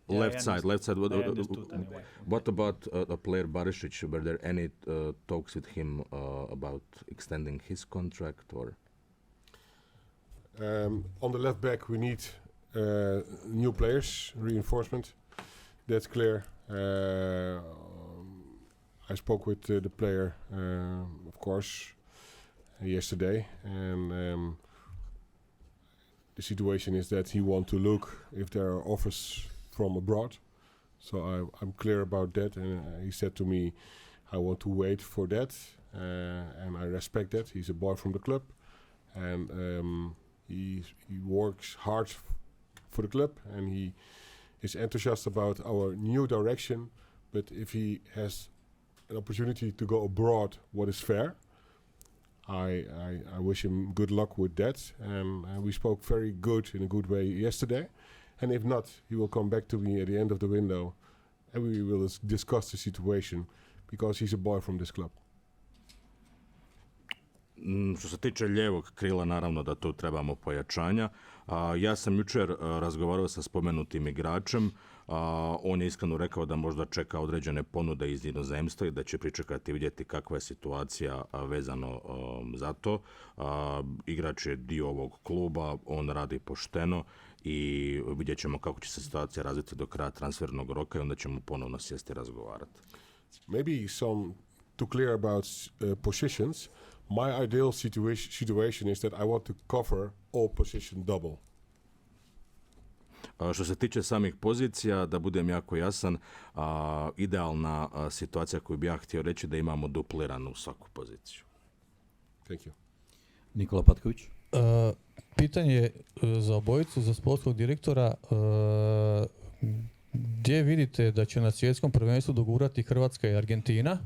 Left side. What about the player Barišić? Were there any talks with him about extending his contract, or? On the left back, we need new players, reinforcement. That's clear. I spoke with the player, of course, yesterday, and the situation is that he wants to look if there are offers from abroad. So I'm clear about that, and he said to me, I want to wait for that, and I respect that. He's a boy from the club, and he works hard for the club, and he is enthusiastic about our new direction. But if he has an opportunity to go abroad, what is fair, I wish him good luck with that. And we spoke very good in a good way yesterday. And if not, he will come back to me at the end of the window, and we will discuss the situation, because he's a boy from this club. Što se tiče lijevog krila, naravno da tu trebamo pojačanja. Ja sam jučer razgovarao sa spomenutim igračem. On je iskreno rekao da možda čeka određene ponude iz inozemstva i da će pričekati vidjeti kakva je situacija vezano za to. Igrač je dio ovog kluba, on radi pošteno i vidjet ćemo kako će se situacija razviti do kraja transfernog roka i onda ćemo ponovno sjesti i razgovarati. Maybe some to clear about positions. My ideal situation is that I want to cover all position double. Što se tiče samih pozicija, da budem jako jasan, idealna situacija koju bi ja htio reći da imamo dupliranu svaku poziciju. Thank you. Nikola Patković. Pitanje za obojicu, za sportskog direktora. Gdje vidite da će na svjetskom prvenstvu dogurati Hrvatska i Argentina?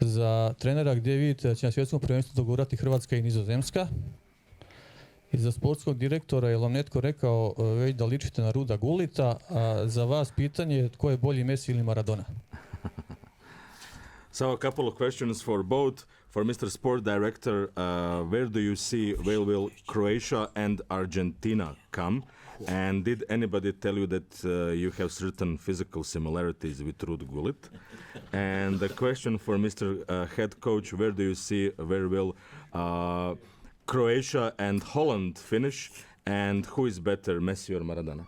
Za trenera, gdje vidite da će na svjetskom prvenstvu dogurati Hrvatska i Nizozemska? I za sportskog direktora, je li vam netko rekao već da ličite na Ruda Gullita, a za vas pitanje tko je bolji, Messi ili Maradona? So a couple of questions for both. For Mr. Sport Director, where do you see where will Croatia and Argentina come? And did anybody tell you that you have certain physical similarities with Rud Gullit? And the question for Mr. Head Coach, where do you see where will Croatia and Holland finish? And who is better, Messi or Maradona?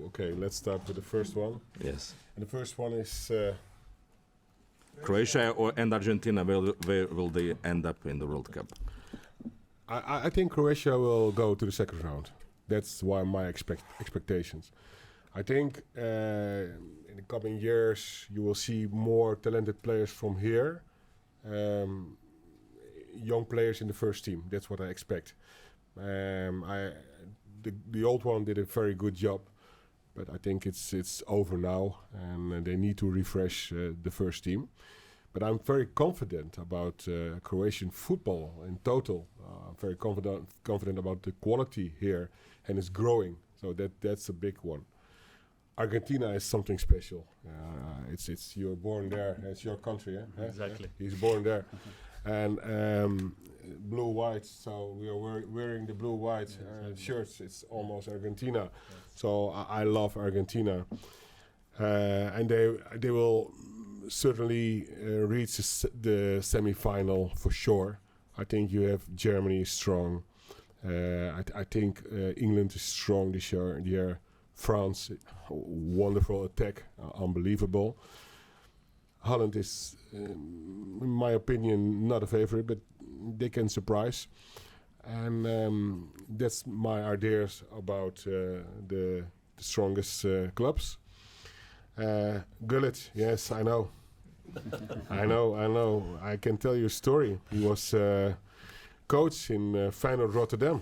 Okay, let's start with the first one. Yes. And the first one is... Croatia and Argentina, where will they end up in the World Cup? I think Croatia will go to the second round. That's why my expectations. I think in the coming years you will see more talented players from here, young players in the first team. That's what I expect. The old one did a very good job, but I think it's over now, and they need to refresh the first team. But I'm very confident about Croatian football in total. I'm very confident about the quality here, and it's growing. So that's a big one. Argentina is something special. It's you're born there. It's your country, eh? Exactly. He's born there, and blue white. So we are wearing the blue white shirts. It's almost Argentina. So I love Argentina, and they will certainly reach the semi-final for sure. I think you have Germany is strong. I think England is strong this year. France, wonderful attack, unbelievable. Holland is, in my opinion, not a favorite, but they can surprise. And that's my ideas about the strongest clubs. Gullit, yes, I know. I know. I can tell you a story. He was coach in Feyenoord Rotterdam.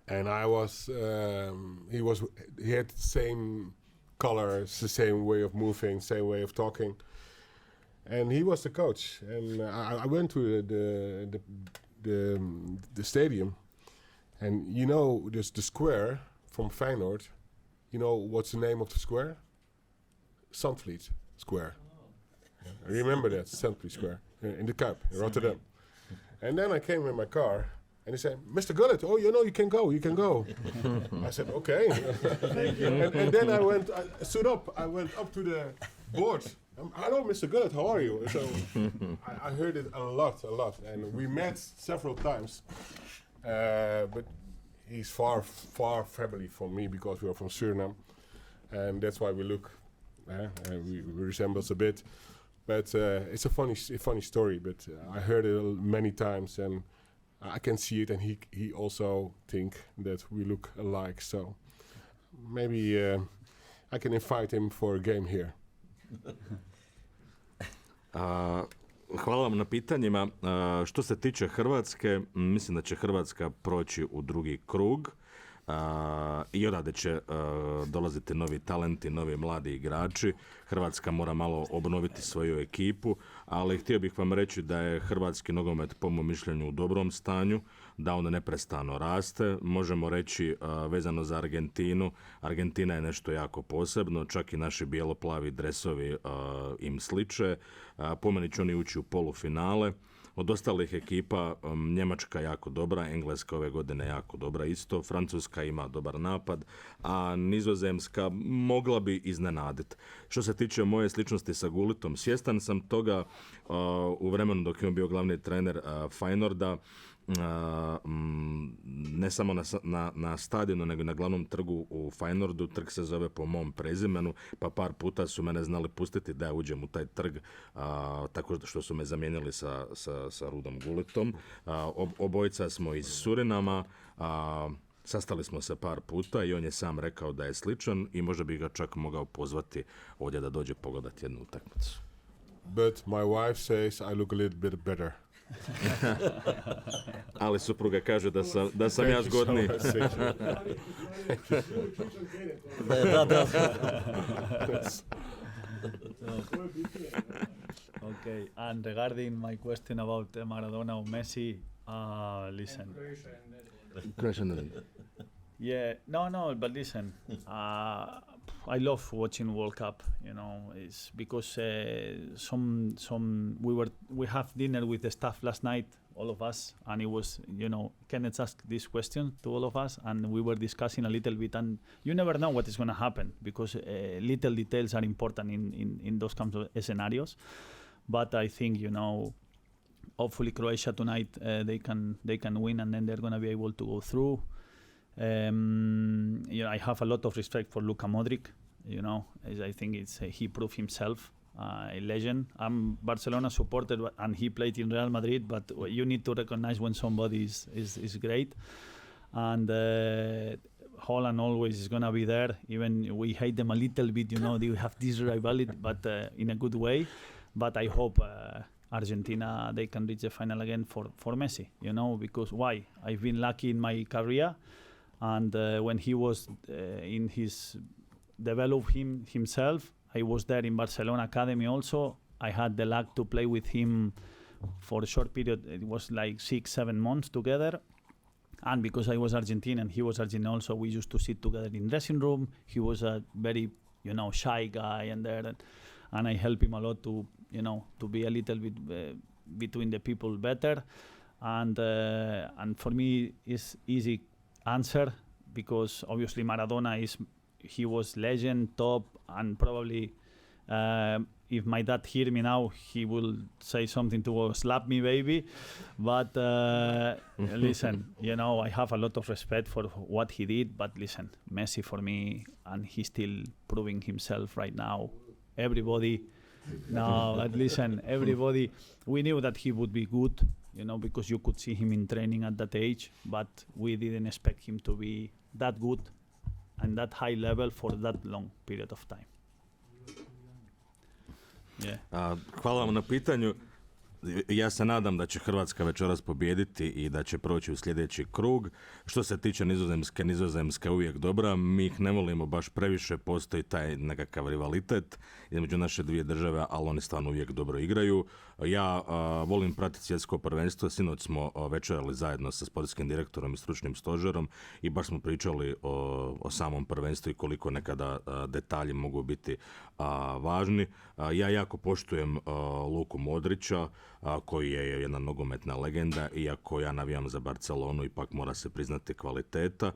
And he had the same colors, the same way of moving, same way of talking. And he was the coach. And I went to the stadium. And you know, there's the square from Feyenoord. You know what's the name of the square? Zandvliet Square. I remember that, Zandvliet Square, in the Kuip, in Rotterdam. And then I came in my car, and he said, Mr. Gullit, oh, you know, you can go. I said, okay. and then I stood up, I went up to the board. Hello, Mr. Gullit, how are you? So I heard it a lot. And we met several times. But he's far family from me because we are from Suriname. And that's why we look, we resemble a bit. But it's a funny story, but I heard it many times and I can see it, and he also think that we look alike. So maybe I can invite him for a game here. Hvala vam na pitanjima. Što se tiče Hrvatske, mislim da će Hrvatska proći u drugi krug. I odavde će dolaziti novi talenti, novi mladi igrači. Hrvatska mora malo obnoviti svoju ekipu, ali htio bih vam reći da je hrvatski nogomet po mom mišljenju u dobrom stanju, da on neprestano raste. Možemo reći vezano za Argentinu, Argentina je nešto jako posebno, čak i naši bijelo-plavi dresovi im sliče. Po meni će oni ući u polufinale. Od ostalih ekipa Njemačka jako dobra, Engleska ove godine jako dobra isto, Francuska ima dobar napad, a Nizozemska mogla bi iznenaditi. Što se tiče moje sličnosti sa Gulitom, svjestan sam toga u vremenu dok je on bio glavni trener Feynorda, ne samo na stadionu, nego i na glavnom trgu u Feynordu. Trg se zove po mom prezimenu, pa par puta su mene znali pustiti da ja uđem u taj trg, tako što su me zamijenili sa Rudom Gulitom. Obojica smo iz Surinama, sastali smo se par puta i on je sam rekao da je sličan i možda bi ga čak mogao pozvati ovdje da dođe pogledati jednu utakmicu. But my wife says I look a little bit better. Ali supruga kaže da sam ja zgodniji. Okay, and regarding my question about Maradona or Messi, listen. Yeah, no, but listen, I love watching World Cup. You know, it's because we have dinner with the staff last night, all of us, and it was, you know, Kenneth asked this question to all of us, and we were discussing a little bit, and you never know what is going to happen because little details are important in those kinds of scenarios. But I think, you know, hopefully Croatia tonight they can win, and then they're going to be able to go through. I have a lot of respect for Luka Modric. You know, I think he proved himself a legend. I'm Barcelona supporter, and he played in Real Madrid. But you need to recognize when somebody is great, and Holland always is gonna be there. Even we hate them a little bit. You know, they have this rivalry, but in a good way. But I hope Argentina they can reach the final again for Messi. You know, because why? I've been lucky in my career. And when he was in his develop himself, I was there in Barcelona Academy also. I had the luck to play with him for a short period. It was like 6-7 months together. And because I was Argentine and he was Argentine also, we used to sit together in dressing room. He was a very, you know, shy guy and I helped him a lot to, you know, to be a little bit between the people better. And for me, it's easy answer because obviously Maradona he was legend, top, and probably if my dad hear me now, he will say something to slap me, baby. But listen, you know, I have a lot of respect for what he did. But listen, Messi for me, and he's still proving himself right now. Everybody, no, but listen, everybody, we knew that he would be good. You know, because you could see him in training at that age, but we didn't expect him to be that good and that high level for that long period of time. Yeah. Hvala vam na pitanju. Ja se nadam da će Hrvatska večeras pobijediti i da će proći u sljedeći krug. Što se tiče Nizozemska je uvijek dobra. Mi ih ne volimo baš previše, postoji taj nekakav rivalitet između naše dvije države, ali oni stvarno uvijek dobro igraju. Ja volim pratiti svjetsko prvenstvo. Sinoć smo večerali zajedno sa sportskim direktorom i stručnim stožerom i baš smo pričali o samom prvenstvu i koliko nekada detalji mogu biti važni. Ja jako poštujem Luku Modrića, koji je jedna nogometna legenda, iako ja navijam za Barcelonu, ipak mora se priznati kvaliteta.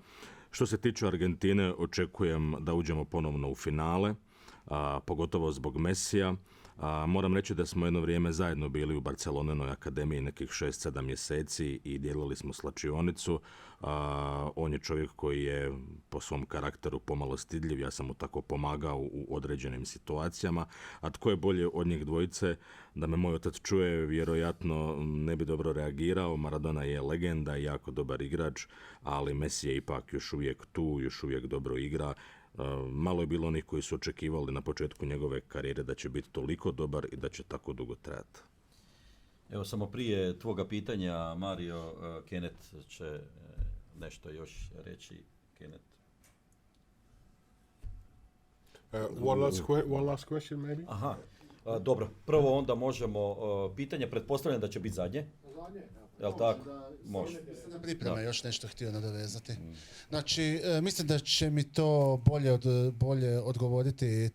Što se tiče Argentine, očekujem da uđemo ponovno u finale, pogotovo zbog Mesija. Moram reći da smo jedno vrijeme zajedno bili u Barcelonenoj akademiji nekih 6-7 mjeseci i dijelili smo slačionicu. On je čovjek koji je po svom karakteru pomalo stidljiv, ja sam mu tako pomagao u određenim situacijama, a tko je bolje od njih dvojice, da me moj otac čuje, vjerojatno ne bi dobro reagirao. Maradona je legenda i jako dobar igrač, ali Messi je ipak još uvijek tu, još uvijek dobro igra. Malo je bilo onih koji su očekivali na početku njegove karijere da će biti toliko dobar i da će tako dugo trajati. Evo, samo prije tvoga pitanja, Mario, Kenneth će nešto još reći. Kenneth. One last question, maybe? Aha, dobro. Prvo onda možemo pitanje, pretpostavljam da će biti zadnje. Jel tako? Može. Na pripreme još nešto htio nadovezati. Znači, mislim da će mi to bolje odgovoriti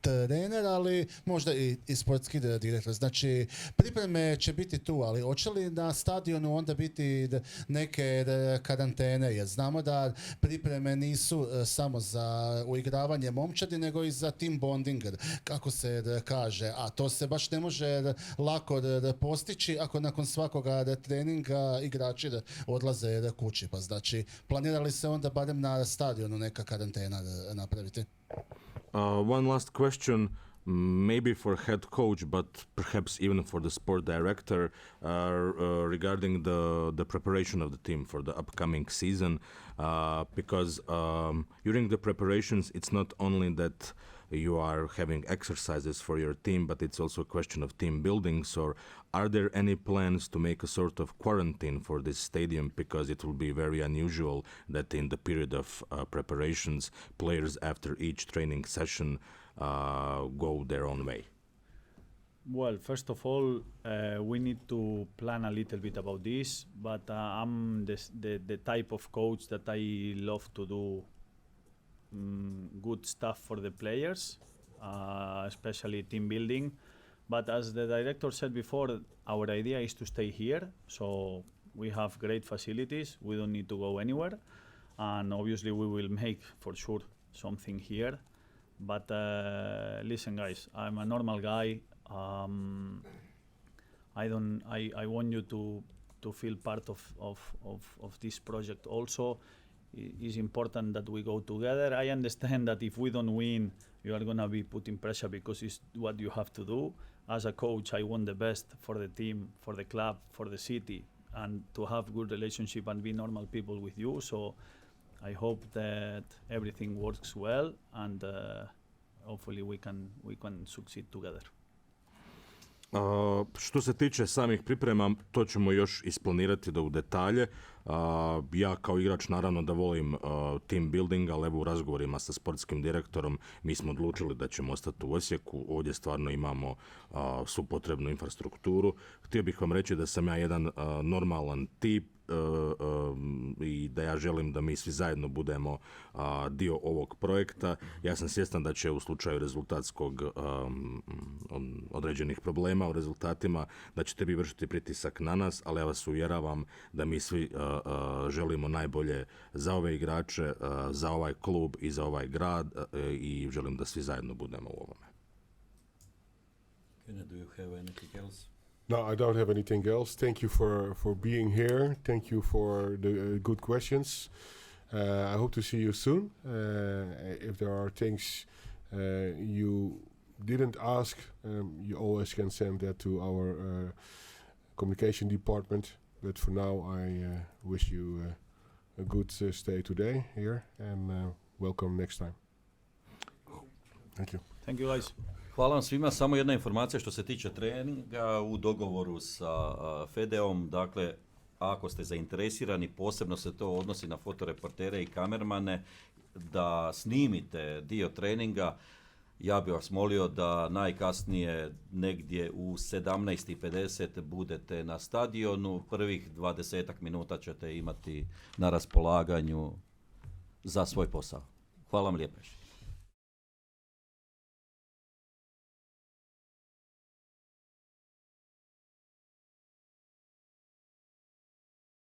trener, ali možda i sportski direktor. Znači, pripreme će biti tu, ali hoće li na stadionu onda biti neke karantene? Jer znamo da pripreme nisu samo za uigravanje momčadi, nego i za team bonding, kako se kaže. A to se baš ne može lako postići ako nakon svakoga treninga igrači odlaze kući. Pa znači, planirali se onda barem na stadionu neka karantena napraviti? One last question, maybe for head coach, but perhaps even for the sport director, regarding the preparation of the team for the upcoming season, because during the preparations, it's not only that you are having exercises for your team, but it's also a question of team building. So are there any plans to make a sort of quarantine for this stadium? Because it will be very unusual that in the period of preparations, players after each training session go their own way. Well, first of all, we need to plan a little bit about this, but I'm the type of coach that I love to do good stuff for the players, especially team building. But as the director said before, our idea is to stay here. So we have great facilities. We don't need to go anywhere. And obviously we will make for sure something here. But listen, guys, I'm a normal guy. I want you to feel part of this project also. It's important that we go together. I understand that if we don't win, you are going to be put in pressure because it's what you have to do. As a coach, I want the best for the team, for the club, for the city, and to have good relationship and be normal people with you. So I hope that everything works well, and hopefully we can succeed together. Što se tiče samih priprema, to ćemo još isplanirati u detalje. Ja kao igrač naravno da volim team building, ali evo u razgovorima sa sportskim direktorom mi smo odlučili da ćemo ostati u Osijeku. Ovdje stvarno imamo svu potrebnu infrastrukturu. Htio bih vam reći da sam ja jedan normalan tip i da ja želim da mi svi zajedno budemo dio ovog projekta. Ja sam svjestan da će u slučaju rezultatskog određenih problema u rezultatima da ćete vi vršiti pritisak na nas, ali ja vas uvjeravam da mi svi želimo najbolje za ove igrače, za ovaj klub i za ovaj grad i želim da svi zajedno budemo u ovome. Do you have anything else? No, I don't have anything else. Thank you for being here. Thank you for the good questions. I hope to see you soon. If there are things you didn't ask, you always can send that to our communication department. But for now, I wish you a good stay today here, and welcome next time. Thank you. Thank you, guys. Hvala vam svima. Samo jedna informacija što se tiče treninga u dogovoru sa Fedeom. Dakle, ako ste zainteresirani, posebno se to odnosi na fotoreportere i kamermane, da snimite dio treninga. Ja bih vas molio da najkasnije negdje u 17:50 budete na stadionu. Prvih 20 minuta ćete imati na raspolaganju za svoj posao. Hvala vam lijepo.